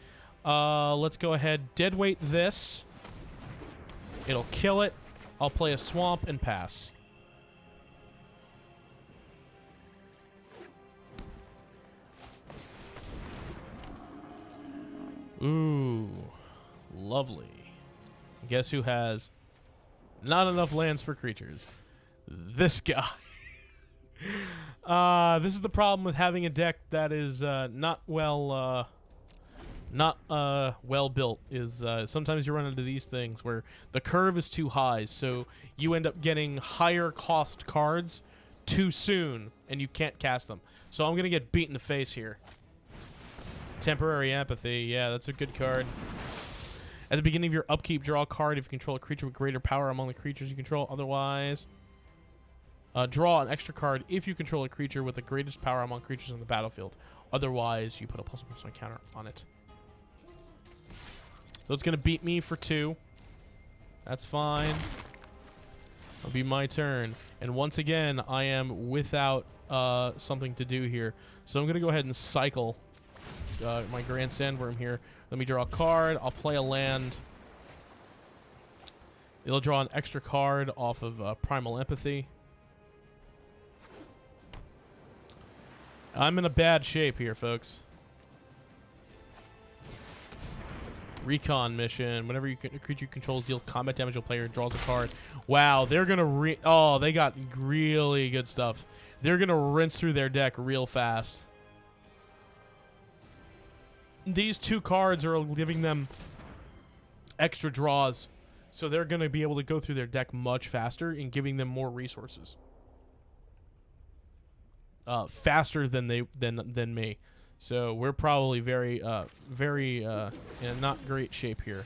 Speaker 1: Let's go ahead. Dead weight this. It'll kill it. I'll play a swamp and pass. Ooh, lovely. Guess who has not enough lands for creatures? This guy. This is the problem with having a deck that is not well built. Is sometimes you run into these things where the curve is too high, so you end up getting higher cost cards too soon, and you can't cast them. So I'm gonna get beat in the face here. Temporary Empathy, yeah, that's a good card. At the beginning of your upkeep, draw a card if you control a creature with greater power among the creatures you control. Otherwise, draw an extra card if you control a creature with the greatest power among creatures on the battlefield. Otherwise, you put a +1/+1 counter on it. So it's going to beat me for 2. That's fine. It'll be my turn. And once again, I am without something to do here. So I'm going to go ahead and cycle my Grand Sandworm here. Let me draw a card. I'll play a land. It'll draw an extra card off of Primal Empathy. I'm in a bad shape here, folks. Recon mission. Whenever a creature you control deals combat damage to a player, draws a card. Wow, they're gonna oh, they got really good stuff. They're gonna rinse through their deck real fast. These 2 cards are giving them extra draws, so they're gonna be able to go through their deck much faster and giving them more resources. Faster than than me. So we're probably very in a not great shape here.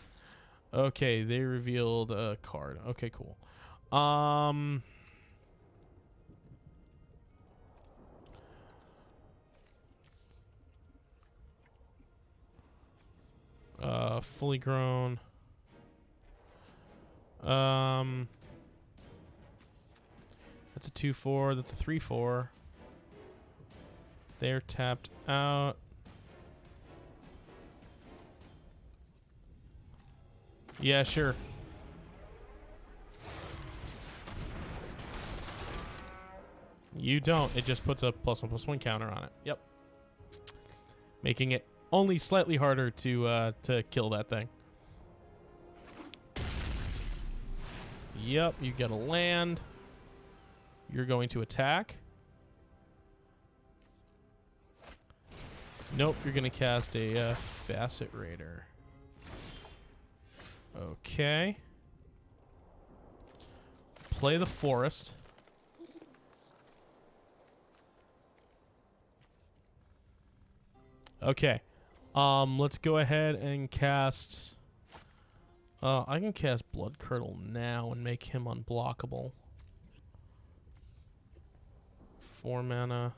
Speaker 1: Okay, they revealed a card. Okay, cool. Fully grown. That's a 2/4. That's a 3/4. They're tapped out. Yeah, sure. You don't. It just puts a +1/+1 counter on it. Yep. Making it only slightly harder to kill that thing. Yep, you get a land. You're going to attack. Nope, you're going to cast a Facet Raider. Okay. Play the Forest. Okay. Let's go ahead and cast... I can cast Blood Curdle now and make him unblockable. 4 mana.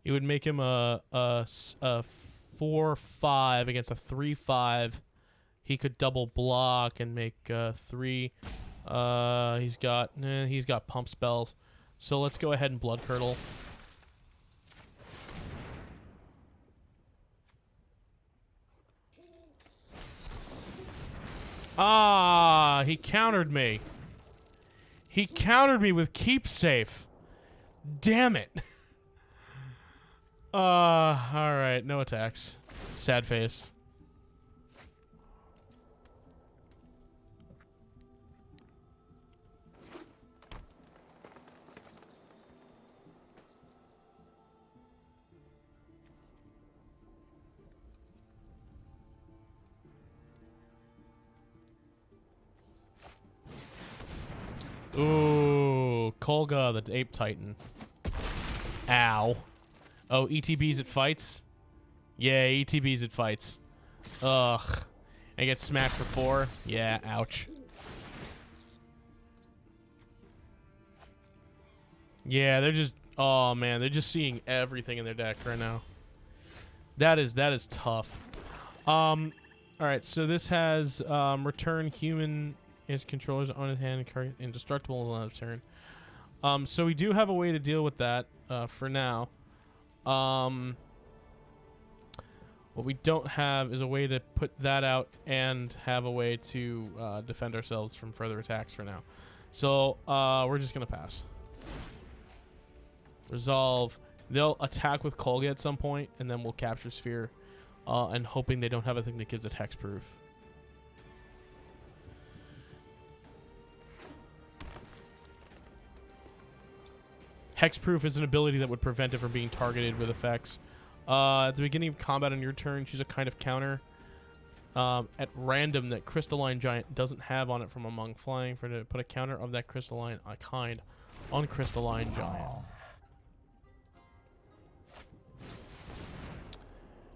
Speaker 1: It would make him a 4/5 against a 3/5. He could double block and make 3. He's got pump spells. So let's go ahead and Blood Curdle. Ah, he countered me. He countered me with Keep Safe. Damn it. Alright, no attacks. Sad face. Ooh, Kolga, the Ape Titan. Ow. Oh, ETBs at fights? Yeah, ETBs at fights. Ugh. I get smacked for 4? Yeah, ouch. Yeah, they're just... Oh, man, they're just seeing everything in their deck right now. That is tough. Alright, so this has return human his controllers on his hand and indestructible on his turn. So we do have a way to deal with that for now. What we don't have is a way to put that out and have a way to defend ourselves from further attacks for now. So we're just going to pass. Resolve. They'll attack with Kolga at some point, and then we'll capture Sphere, and hoping they don't have a thing that gives it hexproof. Hexproof is an ability that would prevent it from being targeted with effects. At the beginning of combat on your turn, choose a kind of counter at random that Crystalline Giant doesn't have on it from among flying for to put a counter of that crystalline kind on Crystalline Giant.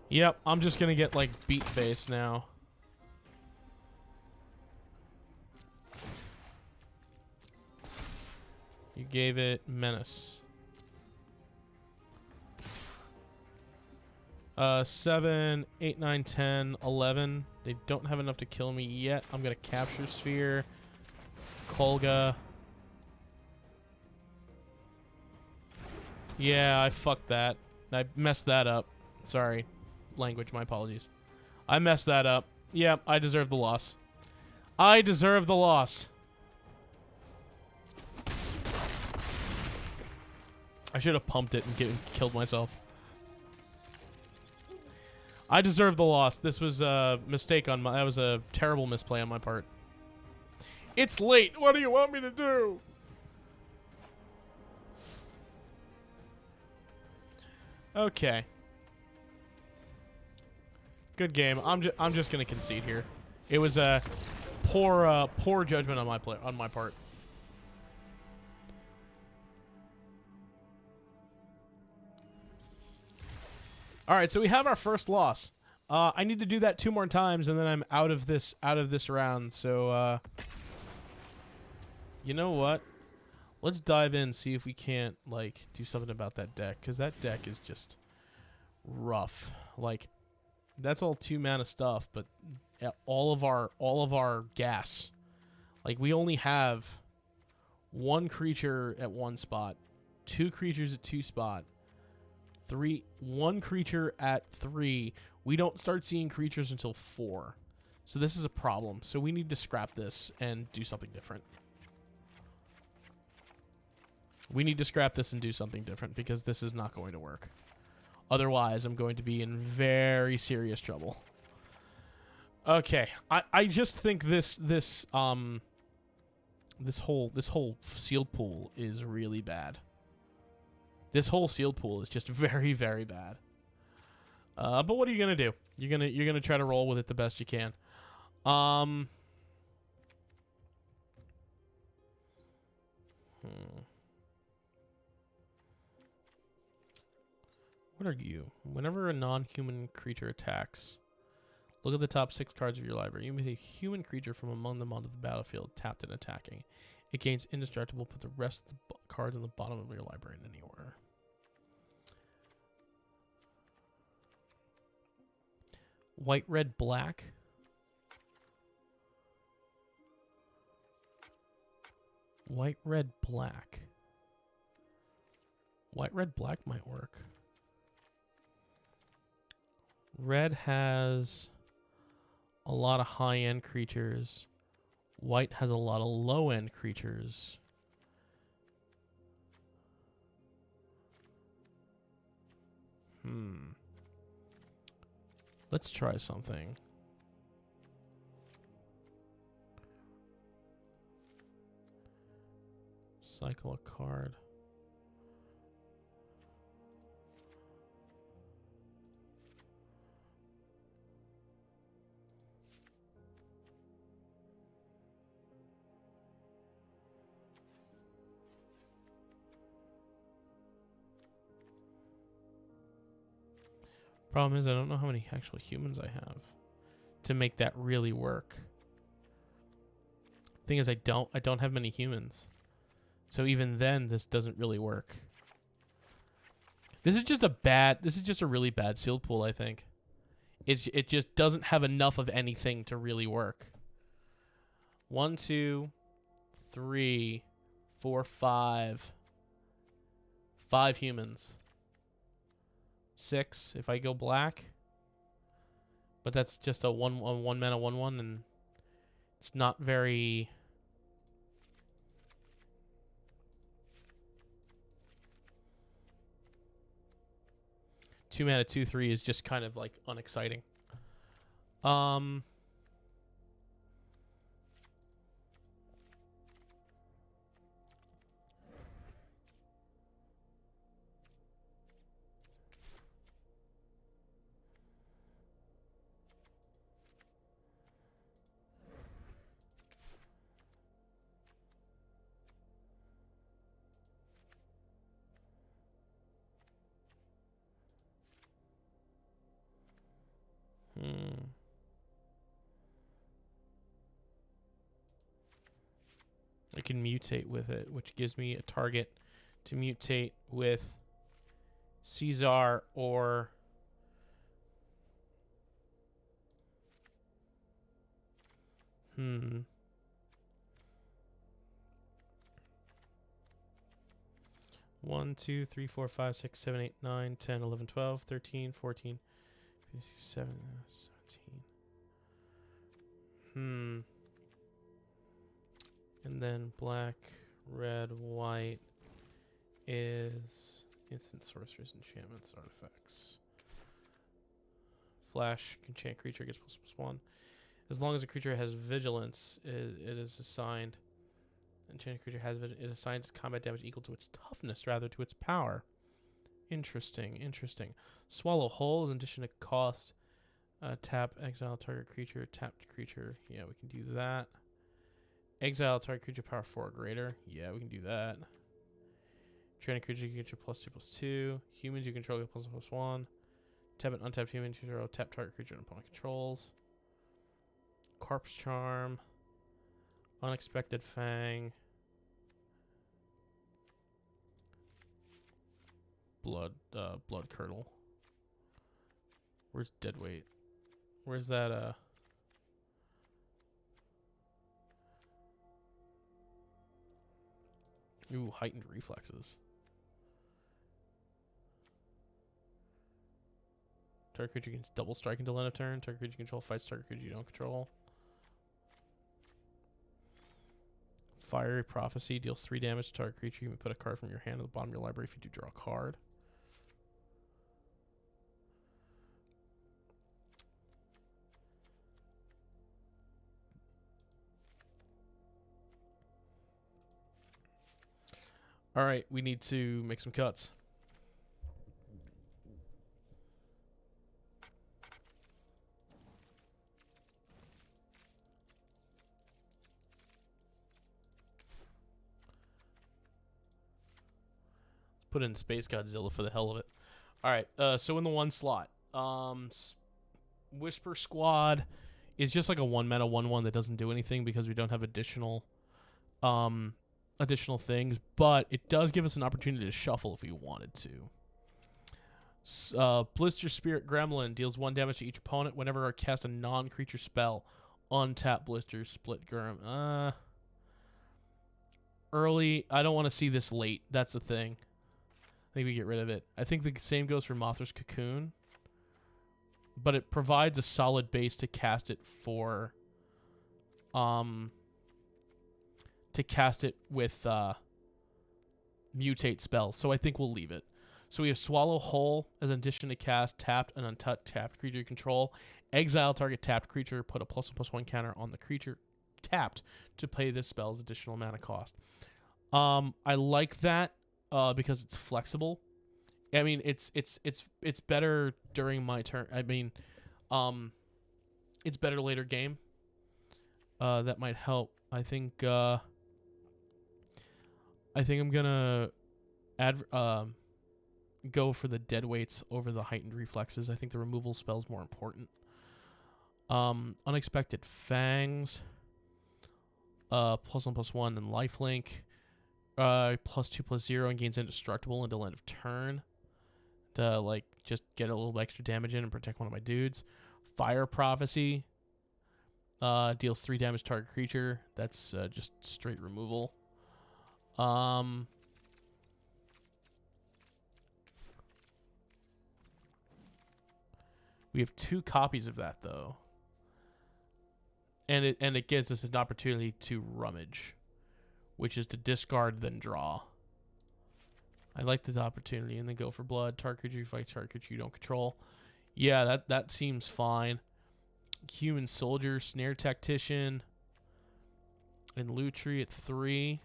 Speaker 1: Yep, I'm just gonna get like beat face now. You gave it Menace. 7, 8, 9, 10, 11. They don't have enough to kill me yet. I'm gonna capture Sphere. Kolga. Yeah, I fucked that. I messed that up. Sorry. Language, my apologies. I messed that up. Yep, I deserve the loss. I deserve the loss. I should have pumped it and killed myself. I deserve the loss. This was a mistake on my... That was a terrible misplay on my part. It's late. What do you want me to do? Okay. Good game. I'm just gonna concede here. It was a poor judgment on my part. All right, so we have our first loss. I need to do that 2 more times, and then I'm out of this round. So, you know what? Let's dive in, see if we can't like do something about that deck, because that deck is just rough. Like, that's all 2 mana stuff, but all of our gas. Like, we only have 1 creature at 1 spot, 2 creatures at 2 spot. 1 creature at 3. We don't start seeing creatures until 4. So this is a problem. So we need to scrap this and do something different. We need to scrap this and do something different because this is not going to work. Otherwise, I'm going to be in very serious trouble. Okay, I just think this whole sealed pool is really bad. This whole sealed pool is just very, very bad. But what are you gonna do? You're gonna try to roll with it the best you can. What are you? Whenever a non-human creature attacks, look at the top 6 cards of your library. You may take a human creature from among them onto the battlefield, tapped and attacking. It gains indestructible. Put the rest of the cards on the bottom of your library in any order. White, red, black. White, red, black. White, red, black might work. Red has a lot of high-end creatures. White has a lot of low-end creatures. Let's try something. Cycle a card. Problem is, I don't know how many actual humans I have to make that really work. Thing is, I don't have many humans. So even then, this doesn't really work. This is just a really bad sealed pool, I think. It just doesn't have enough of anything to really work. 1, 2, 3, 4, 5. 5 humans. 6 if I go black. But that's just a one mana 1/1, and it's not very. Two mana 2/3 is just kind of like unexciting. I can mutate with it, which gives me a target to mutate with Caesar or One, 2, 3, 4, 5, 6, 7, 8, 9, 10, 11, 12, 13, 14, 15, 17. And then black, red, white is instant sorcerers, enchantments, artifacts. Flash, enchant creature gets +1. As long as a creature has vigilance, it is assigned. Enchanted creature has vigilance. It assigns combat damage equal to its toughness rather to its power. Interesting, interesting. Swallow whole, in addition to cost. Tap, exile target creature, tapped creature. Yeah, we can do that. Exile target creature, power 4 or greater. Yeah, we can do that. Enchanted creature, you get your +2/+2. Humans you control get +1/+1. Tap an untapped human, control tap target creature and opponent controls. Corpse Charm. Unexpected Fang. Blood Curdle. Where's Deadweight? Where's that Ooh, heightened reflexes. Target creature gets double strike until end of turn. Target creature you control fights target creature you don't control. Fiery Prophecy deals 3 damage to target creature. You can put a card from your hand at the bottom of your library if you do draw a card. All right, we need to make some cuts. Put in Space Godzilla for the hell of it. All right, so in the 1 slot, Whisper Squad is just like a 1 mana 1/1 that doesn't do anything because we don't have additional things, but it does give us an opportunity to shuffle if we wanted to. Blister Spirit Gremlin deals 1 damage to each opponent whenever I cast a non-creature spell. Untap Blister Split Grem. Early, I don't want to see this late. That's the thing. I think we get rid of it. I think the same goes for Mothra's Cocoon, but it provides a solid base to cast it for, with mutate spells. So I think we'll leave it. So we have Swallow Whole as an addition to cast tapped and untouched tapped creature you control. Exile target tapped creature. Put a +1/+1 counter on the creature tapped to pay this spell's additional mana cost. I like that because it's flexible. I mean, it's better during my turn. I mean, it's better later game. That might help. I think I'm gonna go for the dead weights over the heightened reflexes. I think the removal spell is more important. Unexpected Fangs. +1/+1 and lifelink. +2/+0 and gains indestructible until end of turn. To like just get a little extra damage in and protect one of my dudes. Fire Prophecy. Deals 3 damage to target creature. That's just straight removal. We have 2 copies of that though. And it gives us an opportunity to rummage, which is to discard then draw. I like the opportunity, and then go for blood. Target creature you fight, target creature you don't control. Yeah, that seems fine. Human Soldier, Snare Tactician, and Lutri at 3.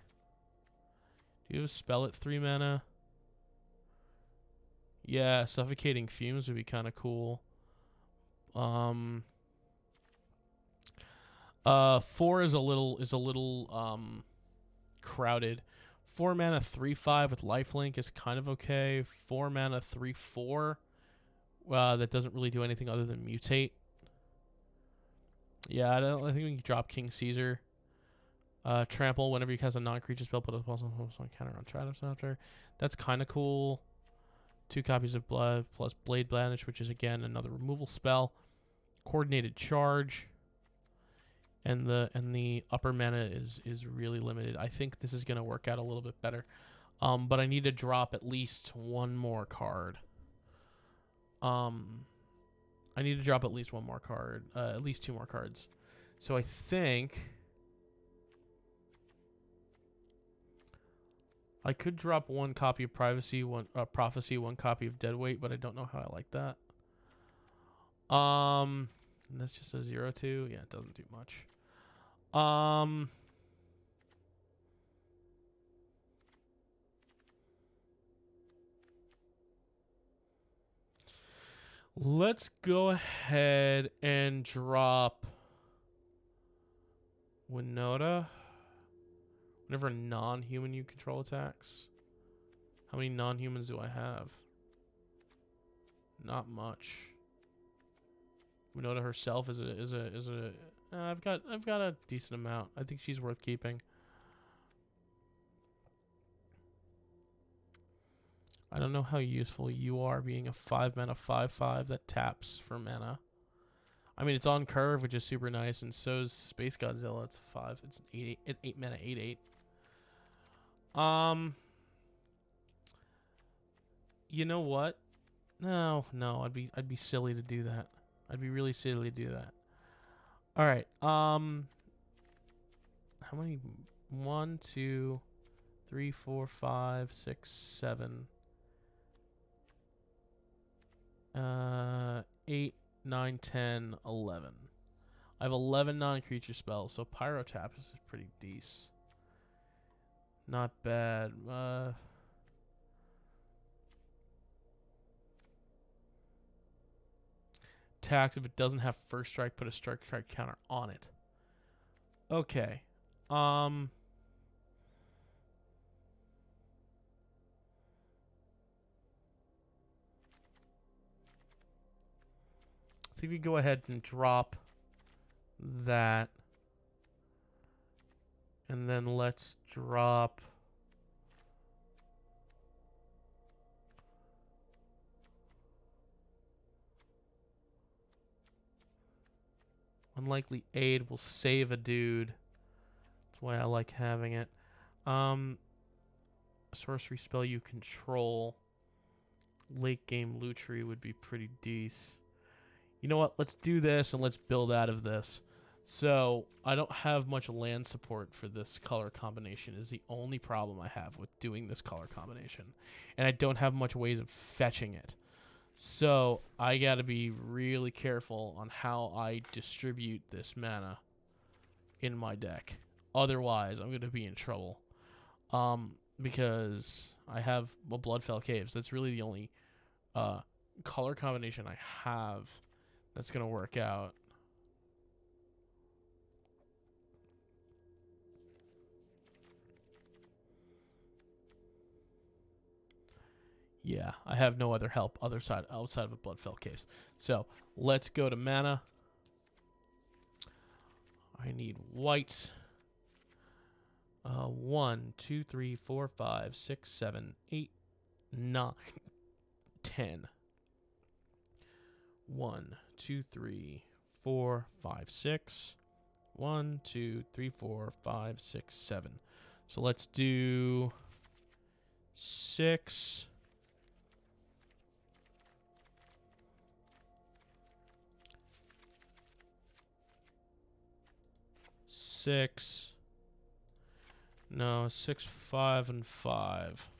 Speaker 1: Do you have a spell at 3 mana? Yeah, Suffocating Fumes would be kind of cool. 4 is a little crowded. 4 mana 3/5 with lifelink is kind of okay. 4 mana 3/4 that doesn't really do anything other than mutate. Yeah, I think we can drop King Caesar. Trample whenever you cast a non-creature spell, put a +1/+1 counter on Trados after. That's kind of cool. 2 copies of Blood plus Blade Banish, which is again another removal spell. Coordinated Charge. And the upper mana is really limited. I think this is going to work out a little bit better. But I need to drop at least one more card. I need to drop at least one more card. At least 2 more cards. So I think I could drop 1 copy of Prophecy, 1 copy of Deadweight, but I don't know how I like that. And that's just a 0/2. Yeah, it doesn't do much. Let's go ahead and drop Winota. Whenever a non-human you control attacks. How many non-humans do I have? Not much. Winota herself is a I've got a decent amount. I think she's worth keeping. I don't know how useful you are being a 5 mana 5/5 that taps for mana. I mean, it's on curve, which is super nice, and so is Space Godzilla. It's 5. It's 8 mana 8/8. You know what? No, I'd be silly to do that. I'd be really silly to do that. All right. How many? 1, 2, 3, 4, 5, 6, 7. 8, 9, 10, 11. I have 11 non-creature spells, so Pyrotap is pretty decent. Not bad. Tax if it doesn't have first strike, put a strike counter on it. Okay. I think we go ahead and drop that. And then let's drop Unlikely Aid will save a dude. That's why I like having it. Sorcery spell you control. Late game Lutri would be pretty decent. You know what? Let's do this and let's build out of this. So I don't have much land support for this color combination is the only problem I have with doing this color combination. And I don't have much ways of fetching it. So I got to be really careful on how I distribute this mana in my deck. Otherwise, I'm going to be in trouble. Because I have Bloodfell Caves. That's really the only color combination I have that's going to work out. Yeah, I have no other help outside of a Bloodfell Caves. So let's go to mana. I need white. 1, 2, 3, 4, 5, 6, 7, 8, 9, 10. 1, 2, 3, 4, 5, 6. 1, 2, 3, 4, 5, 6, 7. So let's do 6. 6. No, 6, 5, and 5.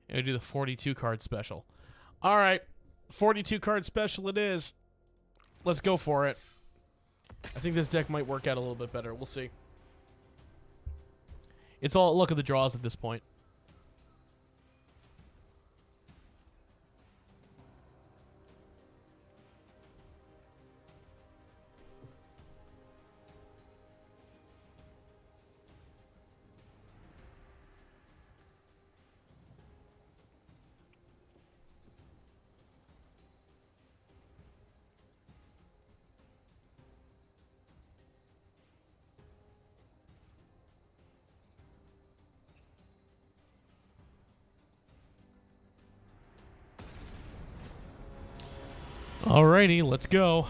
Speaker 1: And we do the 42 card special. All right, 42 card special it is. Let's go for it. I think this deck might work out a little bit better. We'll see. It's all look at the draws at this point. Alrighty, let's go.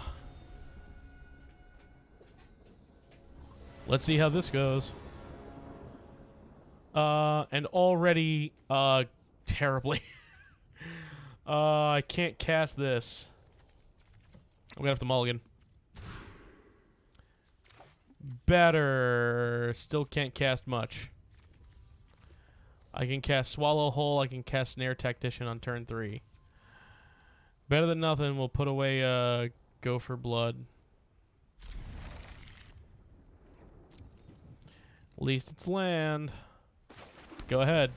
Speaker 1: Let's see how this goes. And already, terribly. I can't cast this. I'm gonna have to mulligan. Better. Still can't cast much. I can cast Swallow Hole. I can cast Snare Tactician on turn 3. Better than nothing. We'll put away Go for Blood. At least it's land. Go ahead.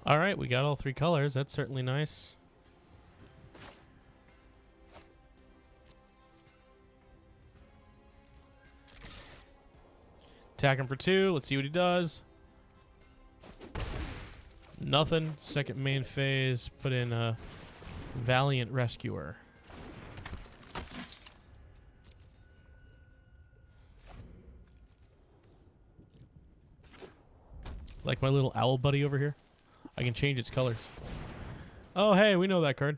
Speaker 1: All right, we got all 3 colors. That's certainly nice. Attack him for 2. Let's see what he does. Nothing. Second main phase. Put in a Valiant Rescuer. Like my little owl buddy over here. I can change its colors. Oh, hey, we know that card.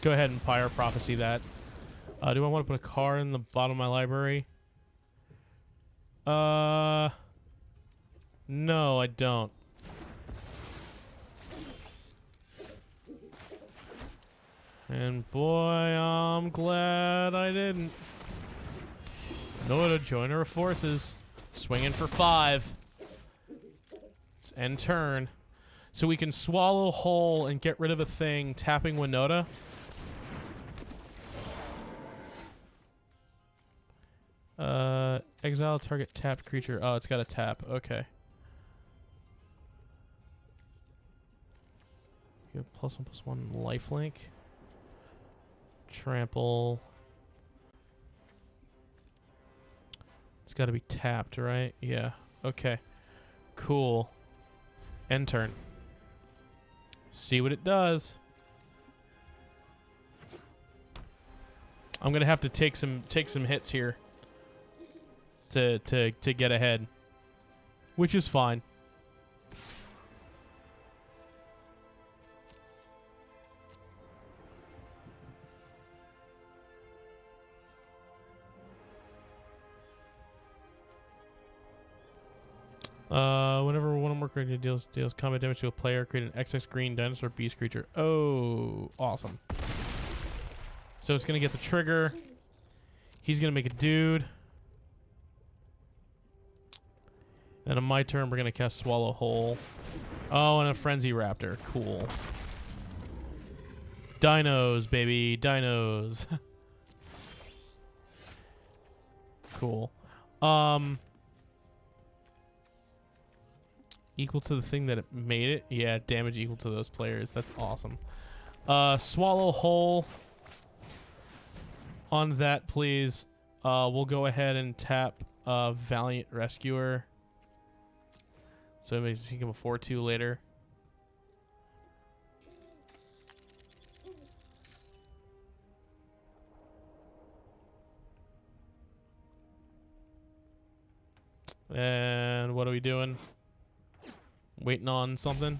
Speaker 1: Go ahead and Pyre Prophecy that. Do I want to put a card in the bottom of my library? No, I don't. And boy, I'm glad I didn't. No, to Joiner of Forces. Swinging for 5. It's end turn. So we can Swallow Whole and get rid of a thing, tapping Winota. Exile target tapped creature. Oh, it's got a tap. Okay. You have +1/+1 lifelink. Trample. It's got to be tapped, right? Yeah. Okay. Cool. End turn. See what it does. I'm gonna have to take some hits here to get ahead, which is fine. Whenever one or more creature deals combat damage to a player, create an XX green dinosaur beast creature. Oh, awesome. So it's gonna get the trigger. He's gonna make a dude. Then on my turn, we're gonna cast Swallow Whole. Oh, and a Frenzy Raptor. Cool. Dinos, baby, dinos. Cool. Equal to the thing that it made it. Yeah, damage equal to those players. That's awesome. Swallow Whole on that, please. We'll go ahead and tap Valiant Rescuer. So maybe make him a 4/2 later. And what are we doing? Waiting on something.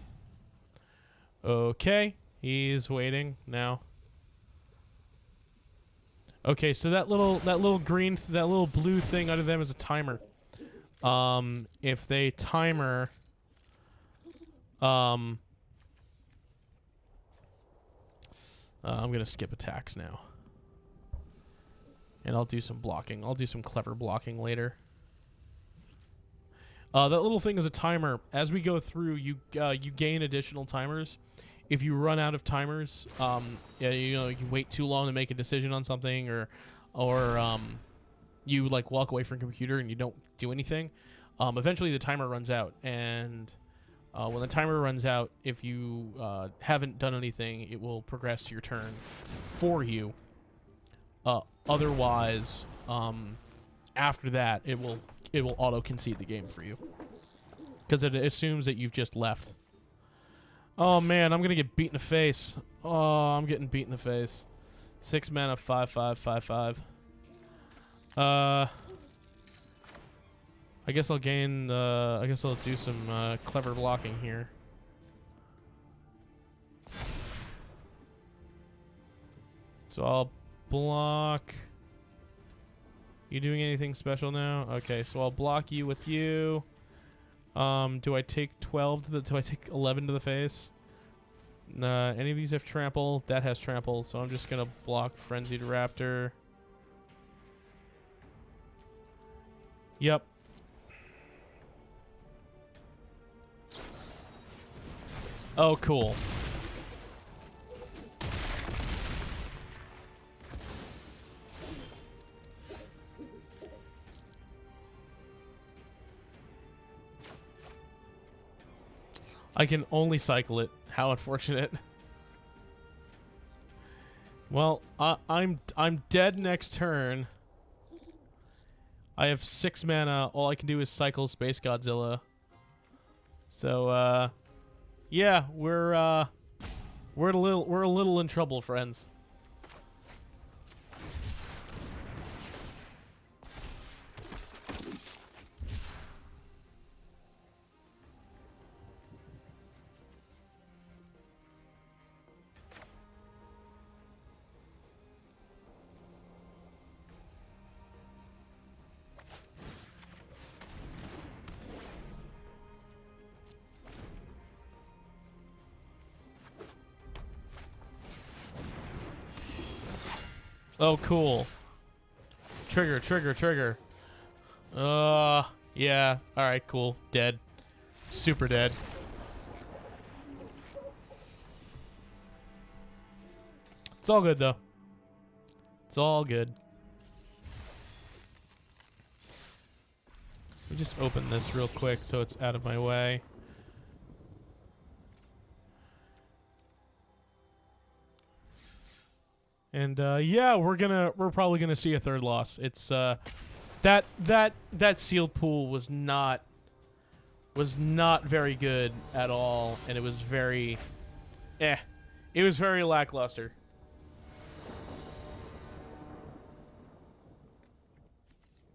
Speaker 1: Okay, he's waiting now. Okay, so that little blue thing under them is a timer. If they timer, I'm gonna skip attacks now, and I'll do some blocking. I'll do some clever blocking later. That little thing is a timer. As we go through, you gain additional timers. If you run out of timers, yeah, you wait too long to make a decision on something, or you like walk away from a computer and you don't do anything. Eventually the timer runs out, and when the timer runs out, if you haven't done anything, it will progress to your turn for you. Otherwise, after that, it will auto concede the game for you, because it assumes that you've just left. Oh man, I'm gonna get beat in the face. Oh, I'm getting beat in the face. 6 mana, 5/5/5/5. I guess I'll gain. I guess I'll do some clever blocking here. So I'll block. You doing anything special now? Okay, so I'll block you with you. Do I take 12 to the? Do I take 11 to the face? Nah, any of these have trample. That has trample, so I'm just gonna block Frenzied Raptor. Yep. Oh, cool. I can only cycle it. How unfortunate. Well, I'm dead next turn. I have 6 mana. All I can do is cycle Space Godzilla. So yeah, we're a little in trouble, friends. Oh, cool. Trigger, trigger, trigger. Yeah. Alright, cool. Dead. Super dead. It's all good, though. It's all good. Let me just open this real quick so it's out of my way. And yeah, we're probably gonna see a third loss. It's that seal pool was not very good at all, and it was very it was very lackluster.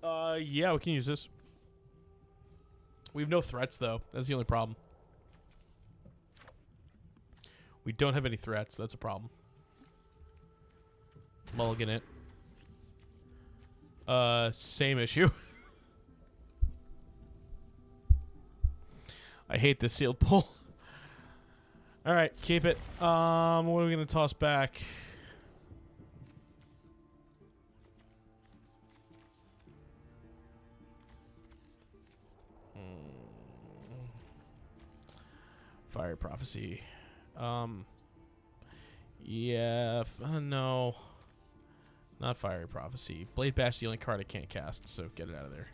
Speaker 1: Yeah, we can use this. We have no threats though. That's the only problem. We don't have any threats. That's a problem. Mulligan it. Same issue. I hate this sealed pull. All right, keep it. What are we gonna toss back? Fire prophecy. Yeah. No. Not fire prophecy. Blade bash is the only card I can't cast, so get it out of there.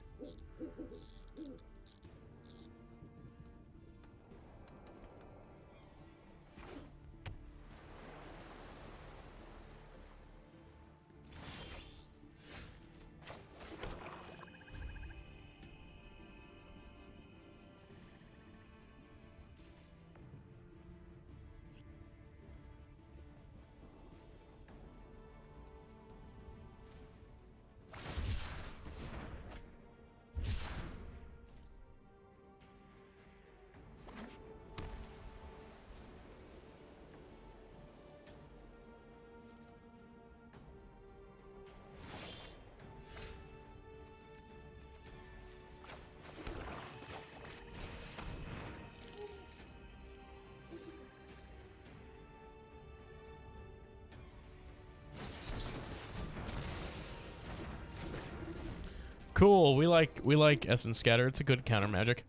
Speaker 1: Cool. We like Essence Scatter. It's a good counter magic.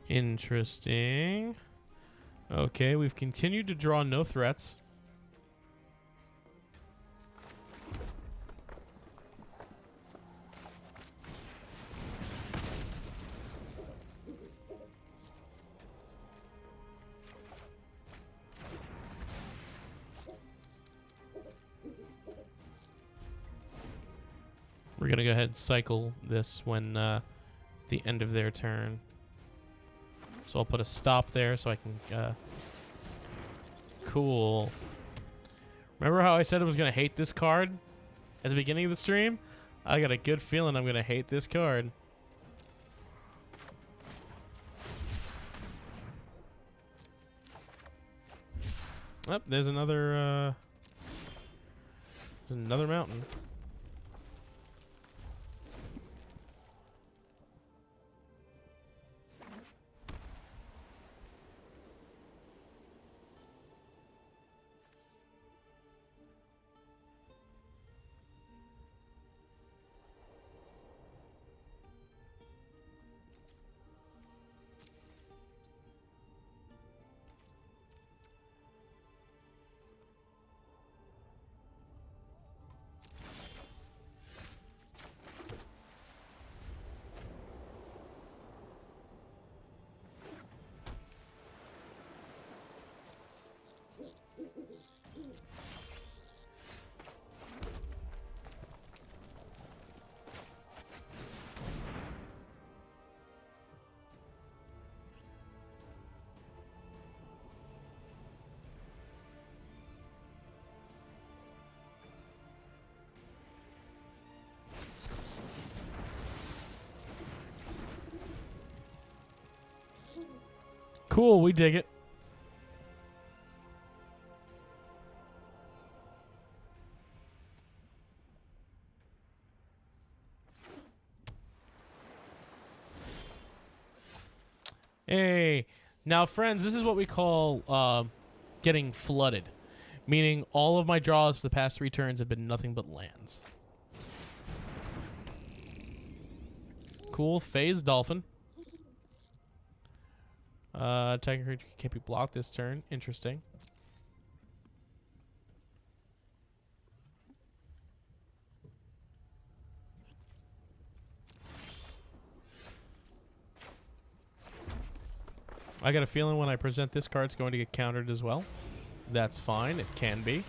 Speaker 1: Interesting. Okay, we've continued to draw no threats. We're going to go ahead and cycle this when the end of their turn. So I'll put a stop there so I can... Cool. Remember how I said I was going to hate this card at the beginning of the stream? I got a good feeling I'm going to hate this card. Oh, there's another mountain. Cool, we dig it. Hey, now friends, this is what we call getting flooded. Meaning all of my draws for the past 3 turns have been nothing but lands. Cool, phase dolphin. Attacking creature can't be blocked this turn. Interesting. I got a feeling when I present this card, it's going to get countered as well. That's fine. It can be.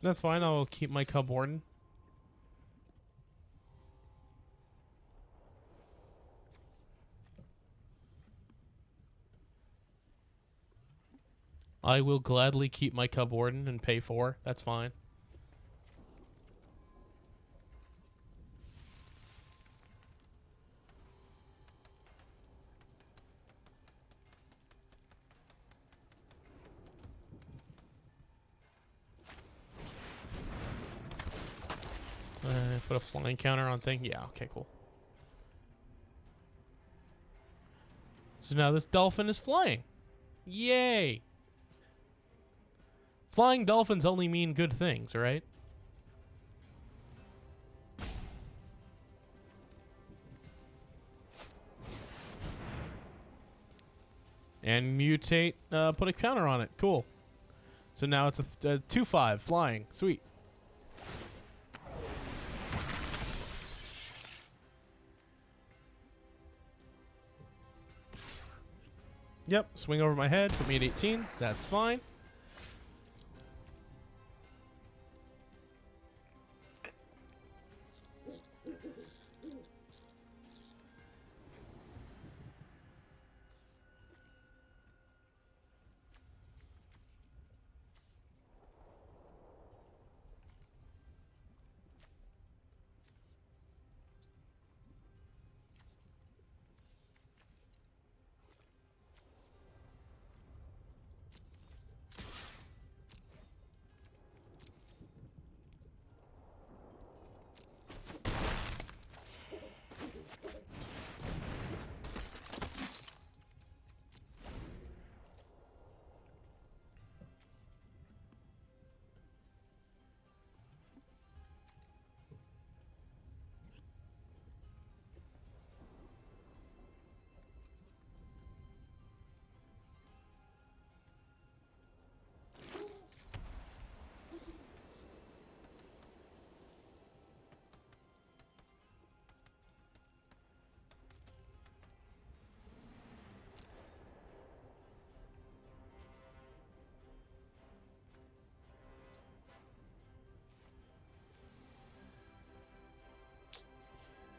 Speaker 1: That's fine. I'll keep my Cub Warden. I will gladly keep my Cub Warden and pay 4. That's fine. Put a flying counter on thing. Yeah, okay, cool. So now this dolphin is flying. Yay! Flying dolphins only mean good things, right? And mutate, put a counter on it. Cool. So now it's a 2/5 flying. Sweet. Yep, swing over my head, put me at 18. That's fine.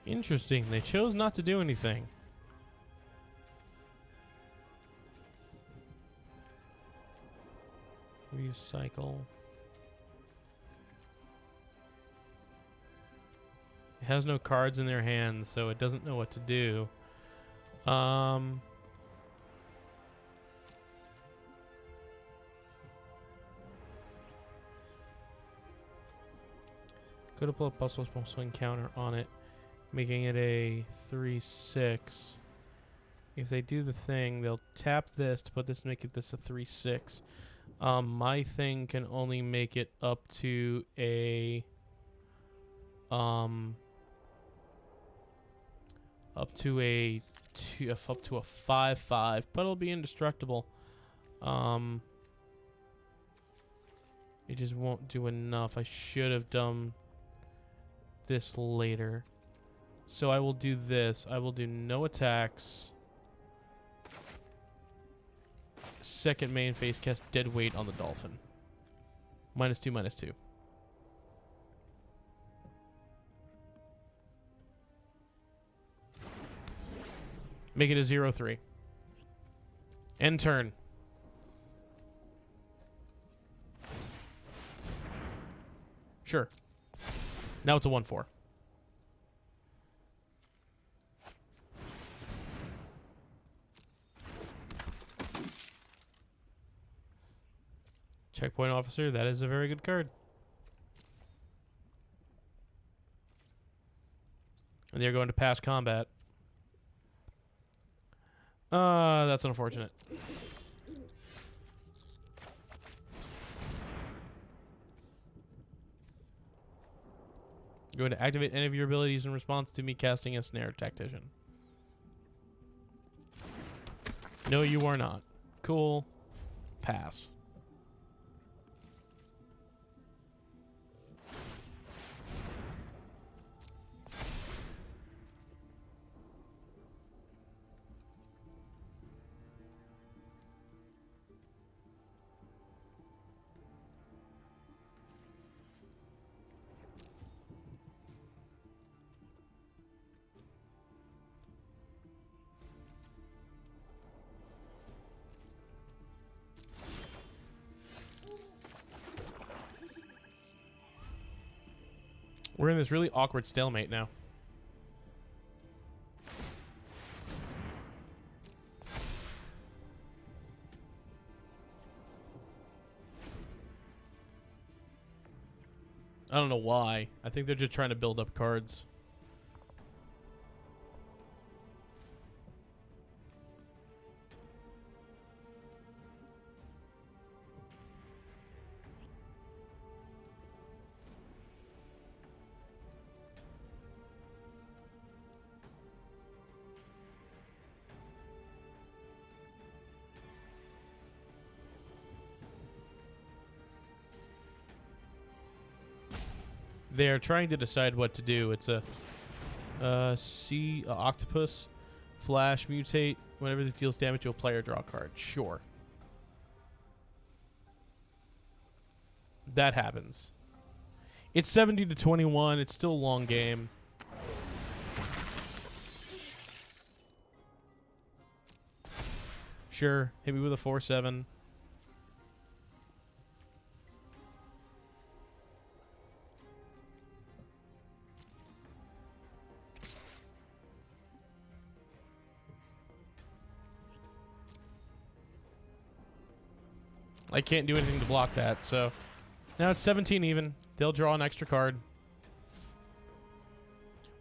Speaker 1: Interesting. They chose not to do anything. Recycle. It has no cards in their hands, so it doesn't know what to do. Go to pull a plus swing counter on it, making it a 3/6. If they do the thing, they'll tap this to put this, make it this a 3/6. My thing can only make it up to a up to a 5/5, but it'll be indestructible. It just won't do enough. I should have done this later. So I will do this. I will do no attacks. Second main phase, cast Dead Weight on the dolphin. -2, -2. Make it a 0/3. End turn. Sure. Now it's a 1/4. Checkpoint Officer, that is a very good card. And they're going to pass combat. That's unfortunate. You're going to activate any of your abilities in response to me casting a snare tactician. No, you are not. Cool. Pass. We're in this really awkward stalemate now. I don't know why. I think they're just trying to build up cards. They're trying to decide what to do. It's a octopus, flash, mutate. Whenever this deals damage to a player, draw a card. Sure. That happens. It's 17 to 21. It's still a long game. Sure. Hit me with a 4/7. I can't do anything to block that, so now it's 17 even. They'll draw an extra card,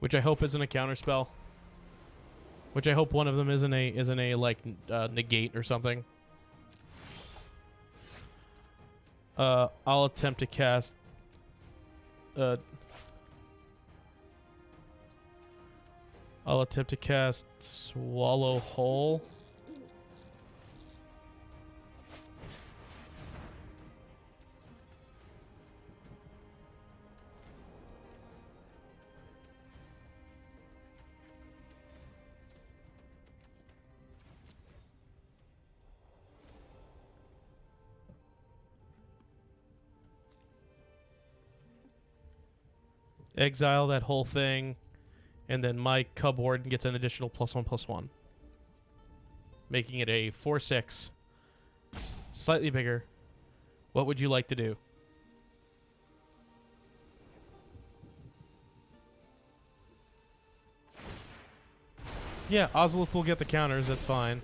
Speaker 1: which I hope isn't a counter spell. Which I hope one of them isn't a like negate or something. I'll attempt to cast. I'll attempt to cast Swallow Whole. Exile that whole thing, and then my Cub Warden gets an additional +1/+1, making it a 4/6. Slightly bigger. What would you like to do? Yeah, Ozolith will get the counters. That's fine.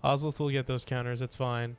Speaker 1: Ozolith will get those counters. It's fine.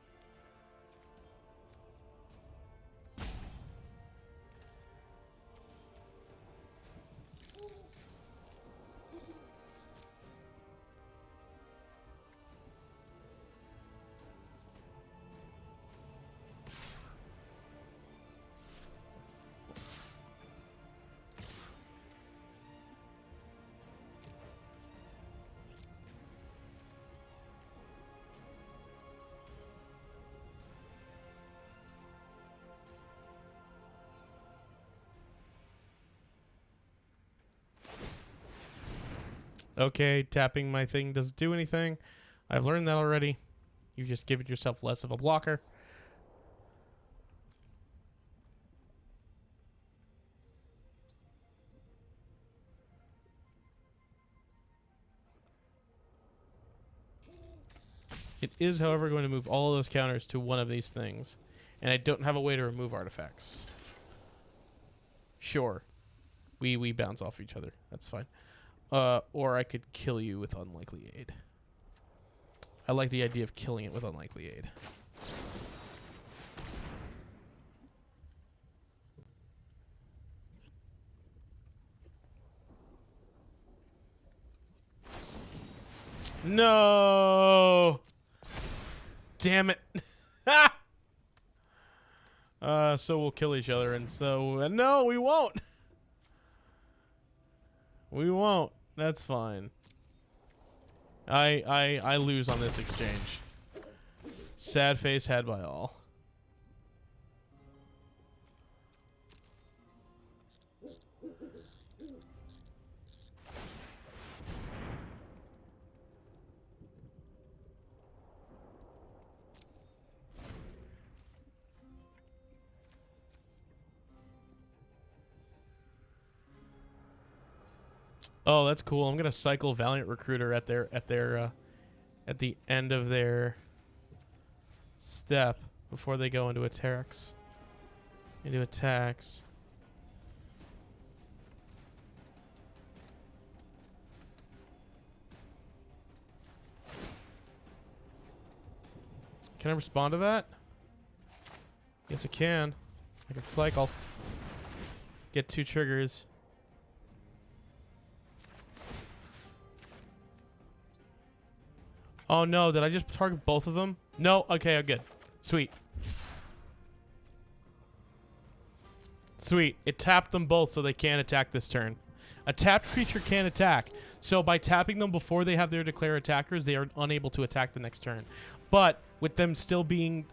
Speaker 1: Okay, tapping my thing doesn't do anything. I've learned that already. You just given yourself less of a blocker. It is, however, going to move all of those counters to one of these things. And I don't have a way to remove artifacts. Sure. We bounce off each other. That's fine. Or I could kill you with Unlikely Aid. I like the idea of killing it with Unlikely Aid. No. Damn it. So we'll kill each other, and so no, we won't. We won't. That's fine. I lose on this exchange. Sad face had by all. Oh, that's cool. I'm gonna cycle Valiant Recruiter at the end of their step before they go into attacks. Can I respond to that? Yes, I can. I can cycle. Get 2 triggers. Oh no, did I just target both of them? No, okay, I'm good. Sweet. Sweet. It tapped them both so they can't attack this turn. A tapped creature can't attack. So by tapping them before they have their declare attackers, they are unable to attack the next turn. But with them still being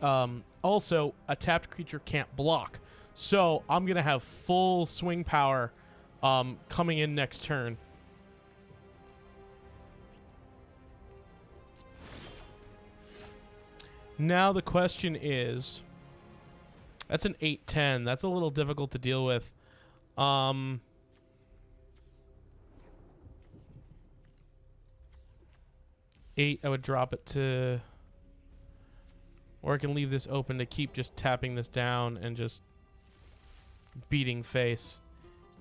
Speaker 1: also a tapped creature can't block. So I'm going to have full swing power coming in next turn. Now the question is, that's an 8-10. That's a little difficult to deal with. 8, I would drop it to, or I can leave this open to keep just tapping this down and just beating face.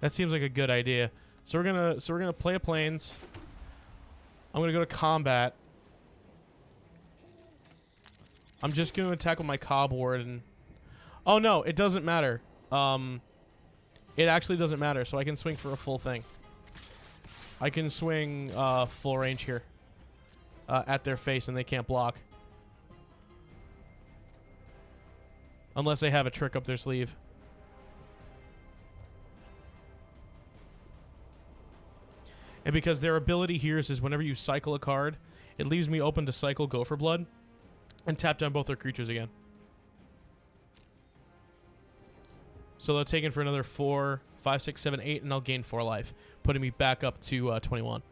Speaker 1: That seems like a good idea. So we're gonna play a plains. I'm gonna go to combat. I'm just going to attack with my Cob Warden. Oh, no, it doesn't matter. It actually doesn't matter, so I can swing for a full thing. I can swing full range here at their face, and they can't block. Unless they have a trick up their sleeve. And because their ability here is whenever you cycle a card, it leaves me open to cycle Gopher Blood and tap down both their creatures again. So they'll take in for another 4, 5, 6, 7, 8, and I'll gain 4 life, putting me back up to 21.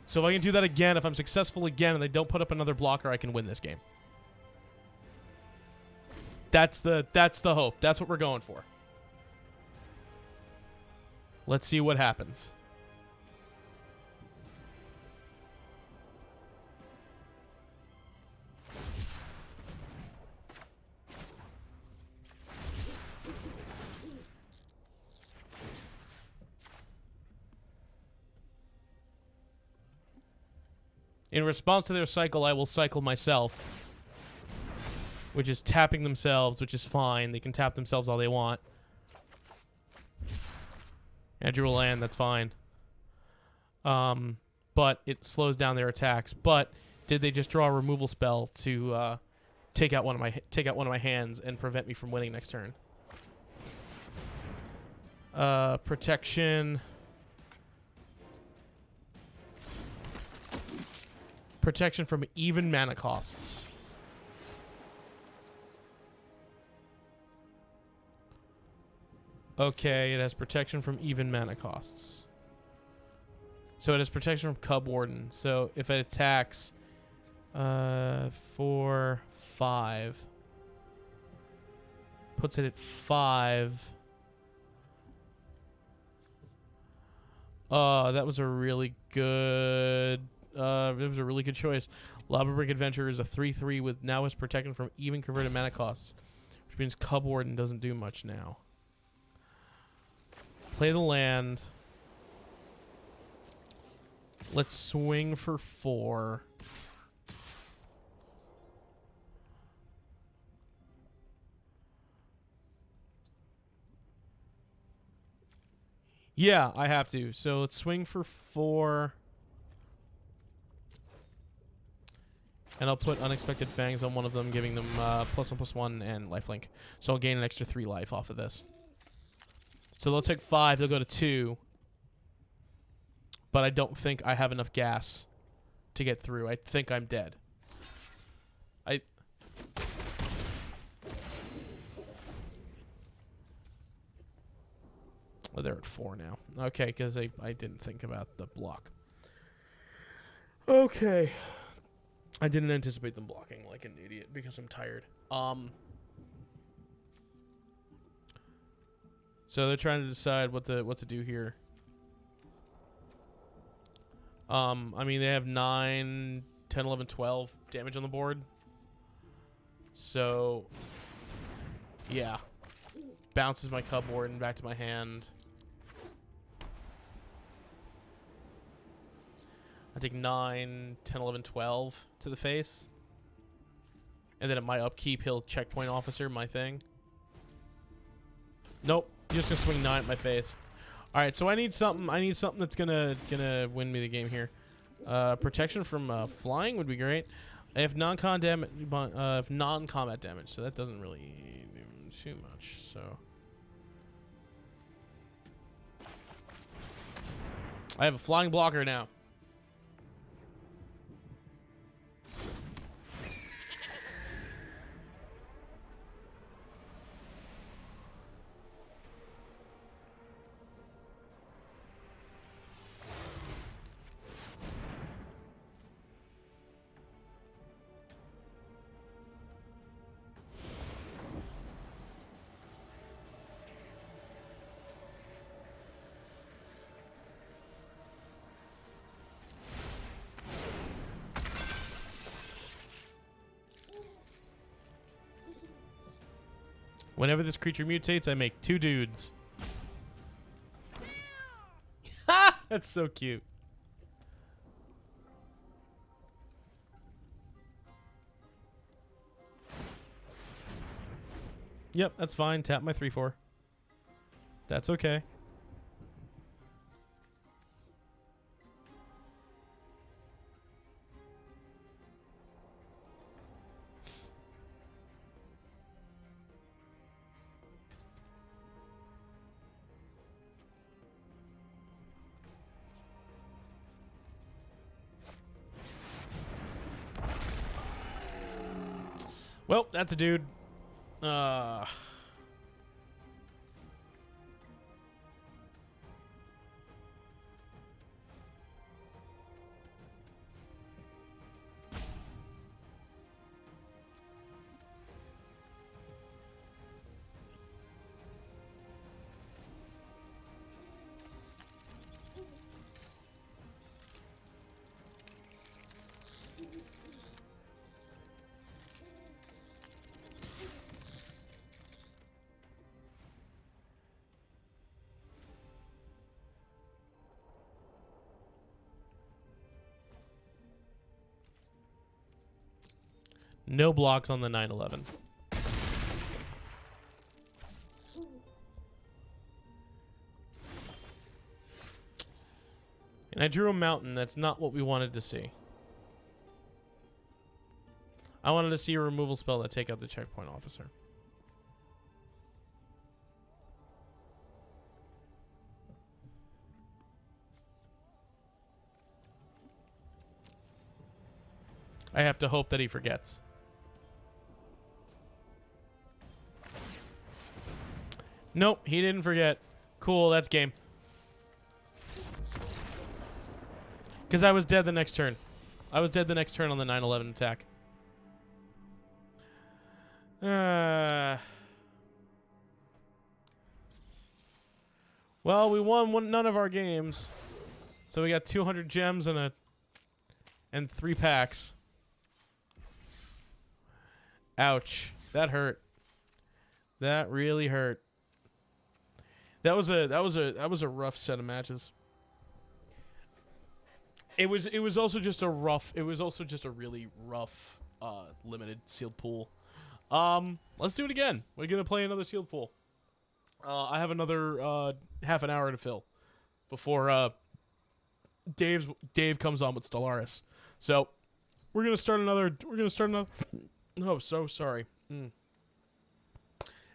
Speaker 1: So if I can do that again, if I'm successful again and they don't put up another blocker, I can win this game. That's the hope. That's what we're going for. Let's see what happens. In response to their cycle, I will cycle myself, which is tapping themselves, which is fine. They can tap themselves all they want. I drew a land, that's fine. But it slows down their attacks. But did they just draw a removal spell to take out one of my hands and prevent me from winning next turn? Protection. Protection from even mana costs. Okay, it has protection from even mana costs. So it has protection from Cub Warden. So if it attacks 4, 5, puts it at 5. That was a really good it was a really good choice. Lava Brick Adventure is a 3/3 with now is protection from even converted mana costs, which means Cub Warden doesn't do much now. Play the land. Let's swing for 4. Yeah, I have to. So let's swing for 4. And I'll put Unexpected Fangs on one of them, giving them +1/+1 and lifelink. So I'll gain an extra 3 life off of this. So they'll take 5. They'll go to 2. But I don't think I have enough gas to get through. I think I'm dead. Oh, they're at 4 now. Okay, because I didn't think about the block. Okay. I didn't anticipate them blocking like an idiot because I'm tired. So they're trying to decide what to do here. I mean, they have 9, 10, 11, 12 damage on the board. So, yeah. Bounces my Cub Warden back to my hand. I take 9, 10, 11, 12 to the face. And then at my upkeep, he'll checkpoint officer my thing. Nope. You're just going to swing 9 at my face. Alright, so I need something that's gonna win me the game here. Protection from flying would be great. I have non-combat damage, so that doesn't really do too much, so. I have a flying blocker now. Whenever this creature mutates, I make 2 dudes. Ha! That's so cute. Yep, that's fine. Tap my 3/4. That's okay. Well, that's a dude. No blocks on the 9/11. And I drew a mountain. That's not what we wanted to see. I wanted to see a removal spell that take out the checkpoint officer. I have to hope that he forgets. Nope, he didn't forget. Cool, that's game. Because I was dead the next turn. I was dead the next turn on the 9/11 attack. Well, we won none of our games. So we got 200 gems and 3 packs. Ouch. That hurt. That really hurt. That was a rough set of matches. It was also just a really rough limited sealed pool. Let's do it again. We're gonna play another sealed pool. I have another half an hour to fill. before Dave comes on with Stellaris. So we're gonna start another. Oh, so sorry.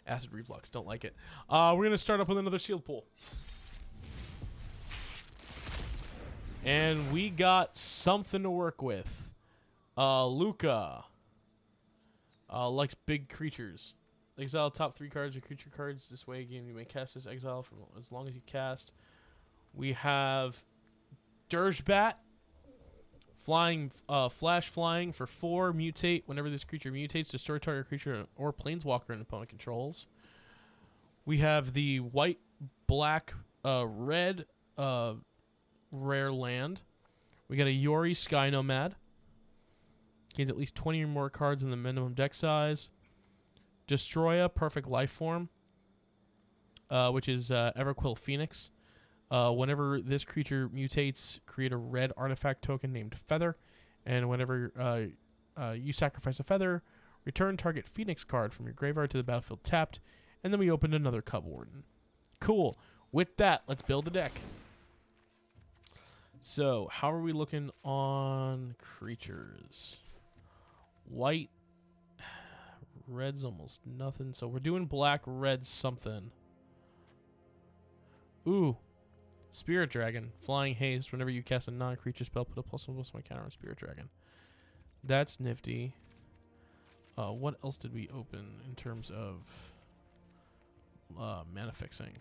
Speaker 1: Acid reflux. Don't like it. We're gonna start up with another shield pool. And we got something to work with. Luca likes big creatures. Exile top 3 cards or creature cards this way. Again, you may cast this exile for as long as you cast. We have Dirgebat, flying, flash flying for 4. Mutate whenever this creature mutates. Destroy target creature or planeswalker an opponent controls. We have the white, black, red, rare land. We got a Yori Sky Nomad. Gains at least 20 or more cards in the minimum deck size. Destroya, perfect life form, which is Everquill Phoenix. Whenever this creature mutates, create a red artifact token named Feather. And whenever you sacrifice a feather, return target Phoenix card from your graveyard to the battlefield tapped. And then we opened another Cub Warden. Cool. With that, let's build a deck. So, how are we looking on creatures? White. Red's almost nothing. So, we're doing black, red, something. Ooh. Spirit Dragon. Flying haste. Whenever you cast a non-creature spell, put a +1/+1 counter on Spirit Dragon. That's nifty. What else did we open in terms of mana fixing?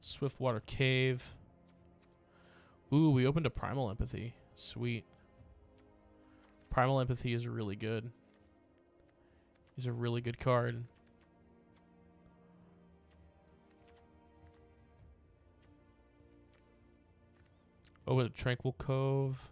Speaker 1: Swiftwater Cave. Ooh, we opened a Primal Empathy. Sweet. Primal Empathy is really good. He's a really good card. Oh, with a Tranquil Cove.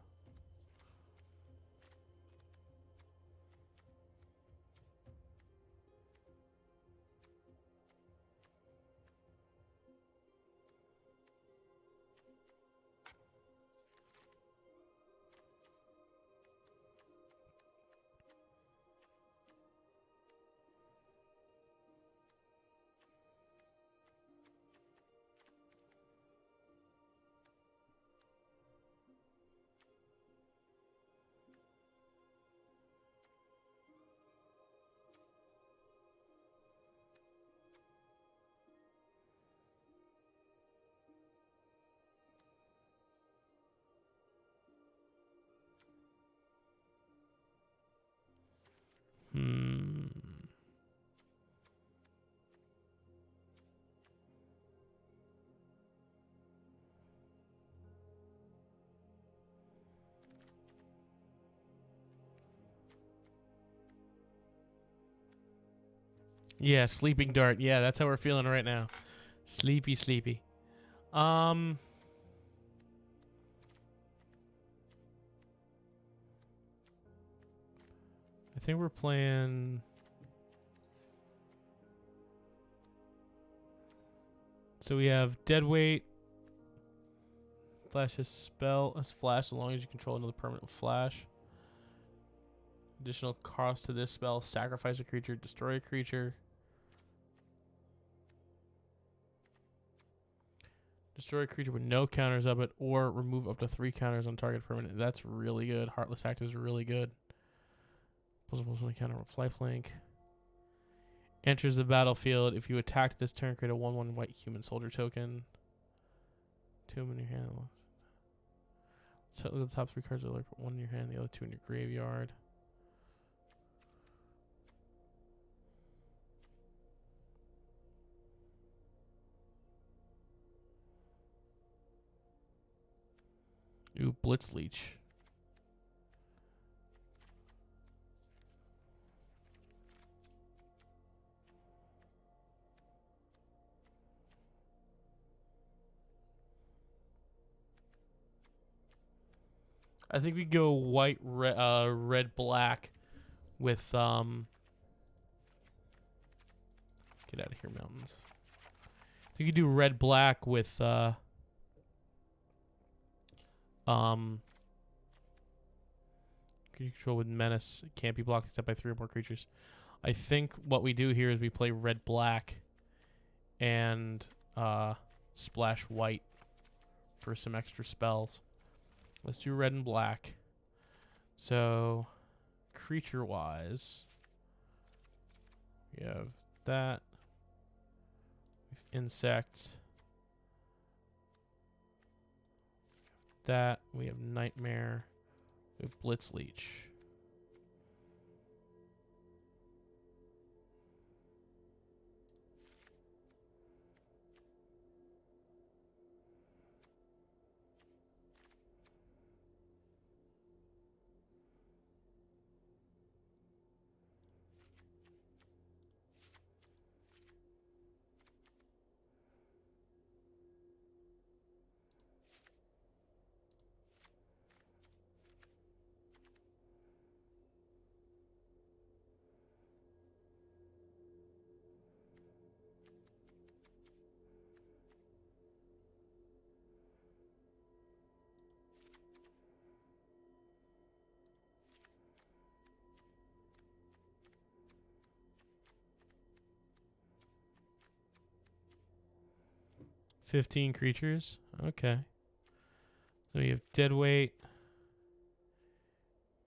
Speaker 1: Yeah, Sleeping Dart. Yeah, that's how we're feeling right now. Sleepy, sleepy. I think we're playing. So we have Deadweight. Flash a spell as flash as long as you control another permanent with flash. Additional cost to this spell: sacrifice a creature, destroy a creature. Destroy a creature with no counters up it, or remove up to 3 counters on target permanent. That's really good. Heartless Act is really good. +1/+1 counter with lifelink. Enters the battlefield. If you attacked this turn, create a 1/1 white human soldier token. 2 in your hand. So the top 3 cards are like 1 in your hand, the other 2 in your graveyard. Ooh, Blitz Leech. I think we go white, red, black with get out of here, mountains. You could do red, black with control with menace. It can't be blocked except by 3 or more creatures. I think what we do here is we play red, black, and splash white for some extra spells. Let's do red and black. So, creature-wise, we have that. We have insects. That. We have nightmare. We have blitz leech. $15 creatures. Okay. So you have dead weight,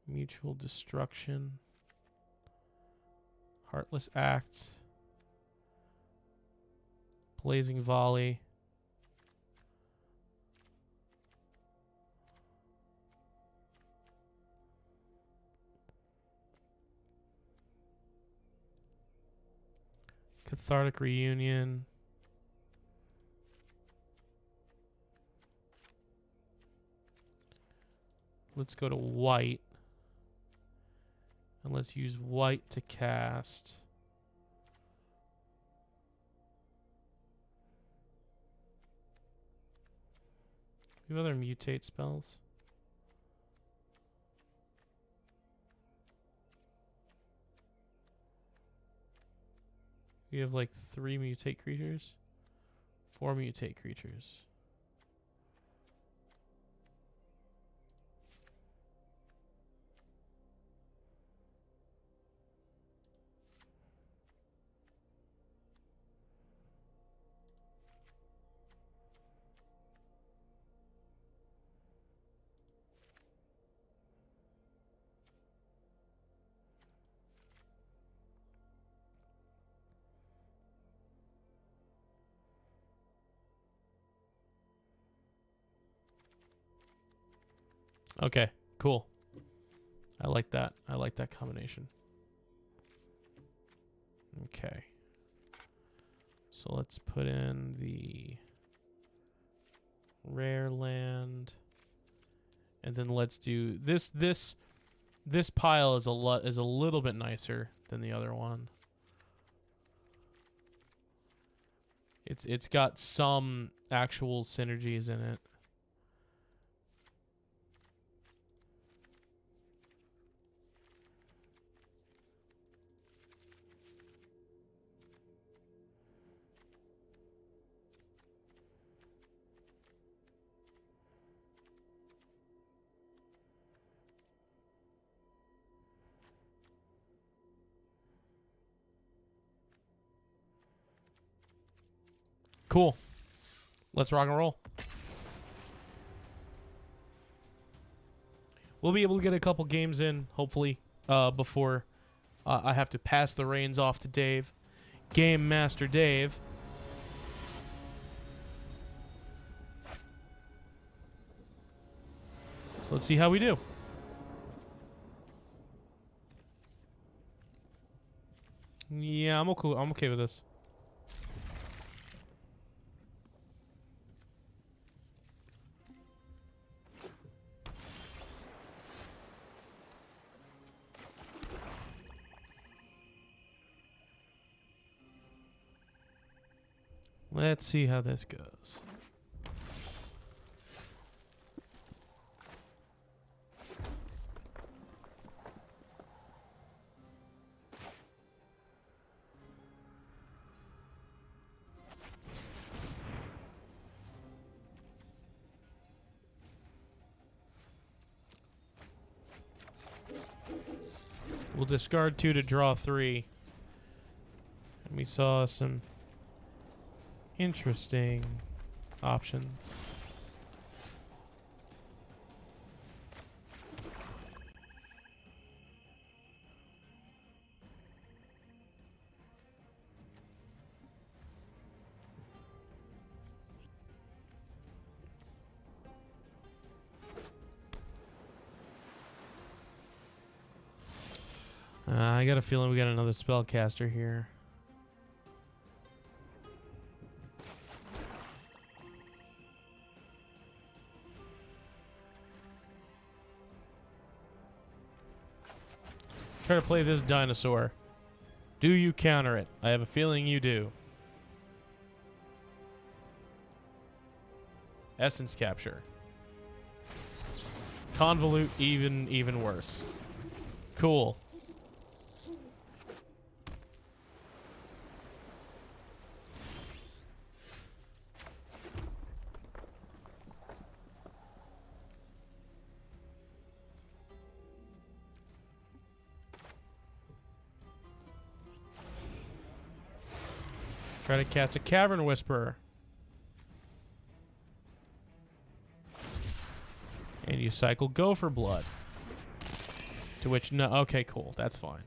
Speaker 1: mutual destruction, heartless act, blazing volley, cathartic reunion. Let's go to white. And let's use white to cast. We have other mutate spells. We have like 3 mutate creatures. 4 mutate creatures. Okay, cool. I like that. I like that combination. Okay. So let's put in the rare land. And then let's do this pile is a little bit nicer than the other one. It's got some actual synergies in it. Cool. Let's rock and roll. We'll be able to get a couple games in, hopefully, before I have to pass the reins off to Dave. Game Master Dave. So let's see how we do. Yeah, I'm okay with this. Let's see how this goes. We'll discard 2 to draw 3. And we saw some interesting options. I got a feeling we got another spellcaster here. Try to play this dinosaur. Do you counter it? I have a feeling you do. Essence capture. Convolute, even worse. Cool. Try to cast a Cavern Whisperer. And you cycle Gopher Blood. To which, no, okay, cool. That's fine.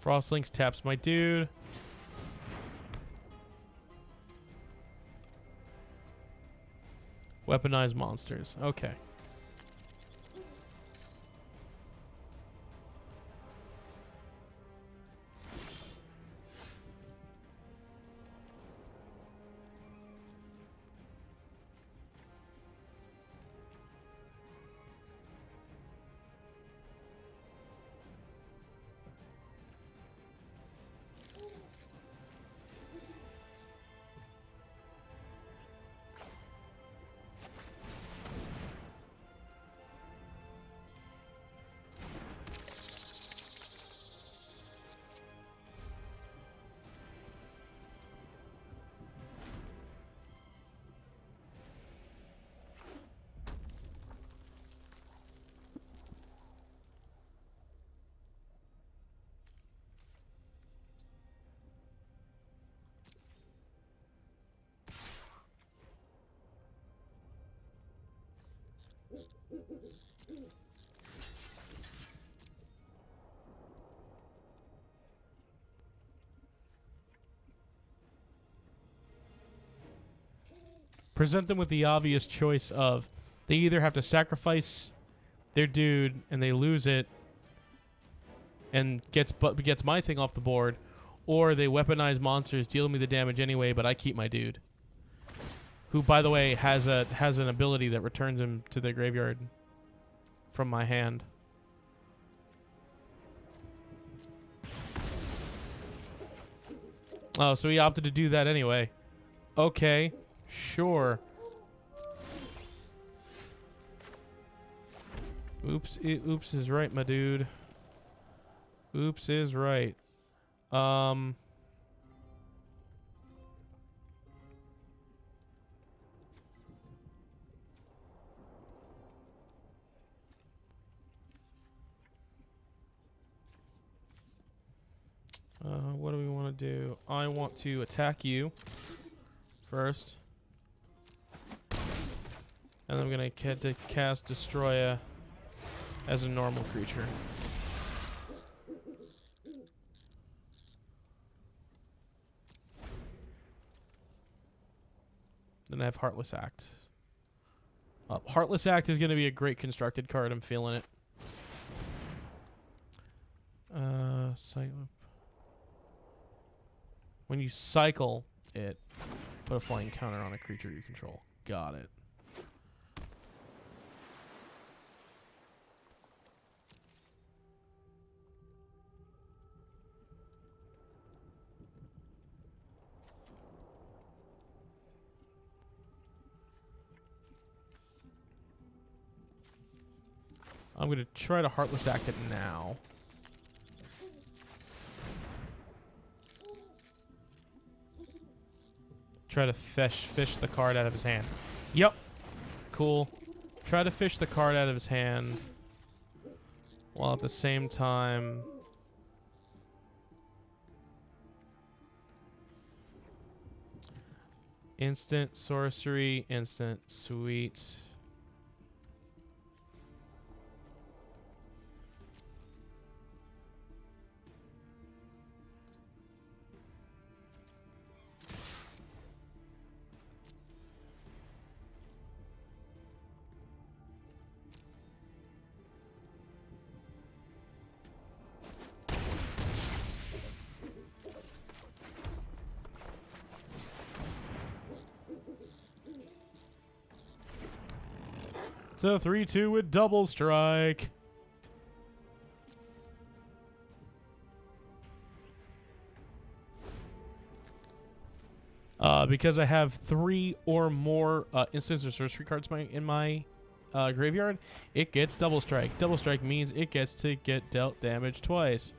Speaker 1: Frostlinks taps my dude. Weaponized monsters. Okay. Present them with the obvious choice of they either have to sacrifice their dude and they lose it and gets my thing off the board, or they weaponize monsters, deal me the damage anyway, but I keep my dude. Who, by the way, has an ability that returns him to the graveyard from my hand. Oh, so he opted to do that anyway. Okay, sure. Oops, oops is right, my dude. Oops is right. What do we want to do? I want to attack you first. And I'm going to cast Destroya as a normal creature. Then I have Heartless Act. Heartless Act is going to be a great constructed card. I'm feeling it. When you cycle it, put a flying counter on a creature you control. Got it. I'm going to try to Heartless Act it now. Try to fish the card out of his hand. Yep. Cool. Try to fish the card out of his hand. While at the same time... Instant sorcery. Instant sweet. It's a 3-2 with double strike. Because I have 3 or more instants or sorcery cards in my graveyard, it gets double strike. Double strike means it gets to get dealt damage twice.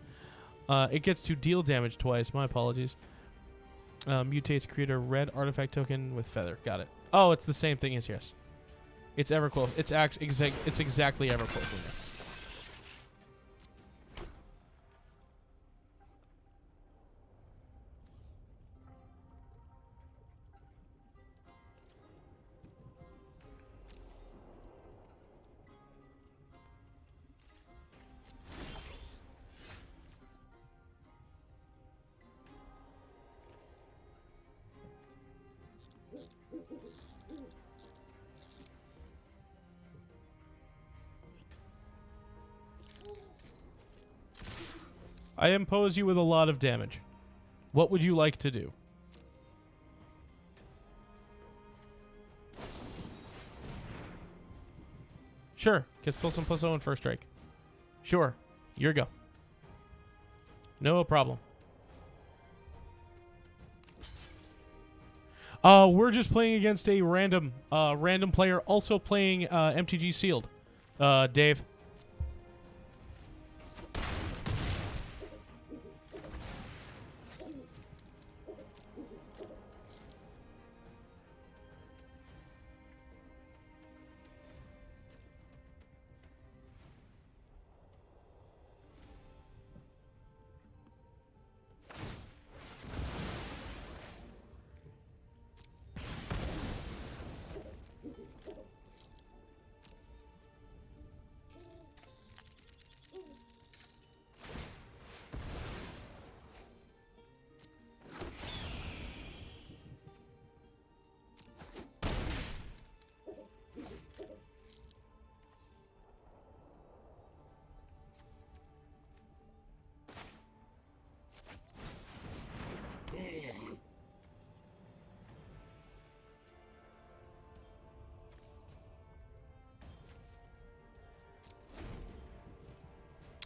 Speaker 1: It gets to deal damage twice. My apologies. Mutates, create a red artifact token with feather. Got it. Oh, it's the same thing as yours. It's Everquote. It's exactly Everquote. Yes. I impose you with a lot of damage. What would you like to do? Sure. Gets +1/+0 and first strike. Sure. Your go. No problem. We're just playing against a random player also playing MTG Sealed. Dave.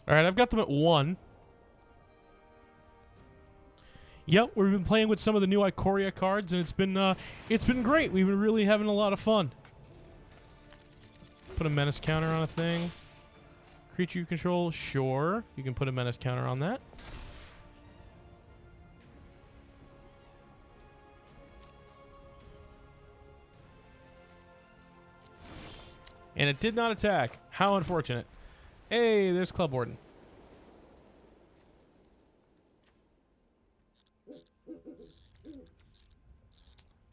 Speaker 1: All right, I've got them at 1. Yep, we've been playing with some of the new Ikoria cards, and it's been great. We've been really having a lot of fun. Put a menace counter on a thing. Creature you control, sure. You can put a menace counter on that. And it did not attack. How unfortunate. Hey, there's Club Warden.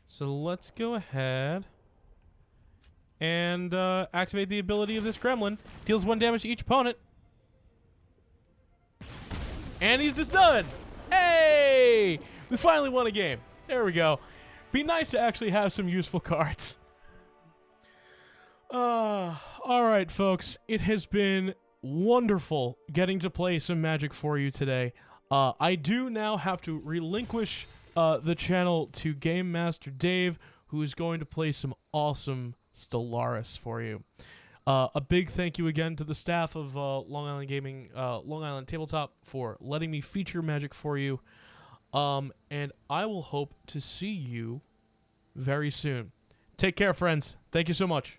Speaker 1: So let's go ahead and activate the ability of this gremlin. Deals 1 damage to each opponent. And he's just done. Hey! We finally won a game. There we go. Be nice to actually have some useful cards. All right, folks. It has been wonderful getting to play some Magic for you today. I do now have to relinquish the channel to Game Master Dave, who is going to play some awesome Stellaris for you. A big thank you again to the staff of Long Island Gaming, Long Island Tabletop for letting me feature Magic for you. And I will hope to see you very soon. Take care, friends. Thank you so much.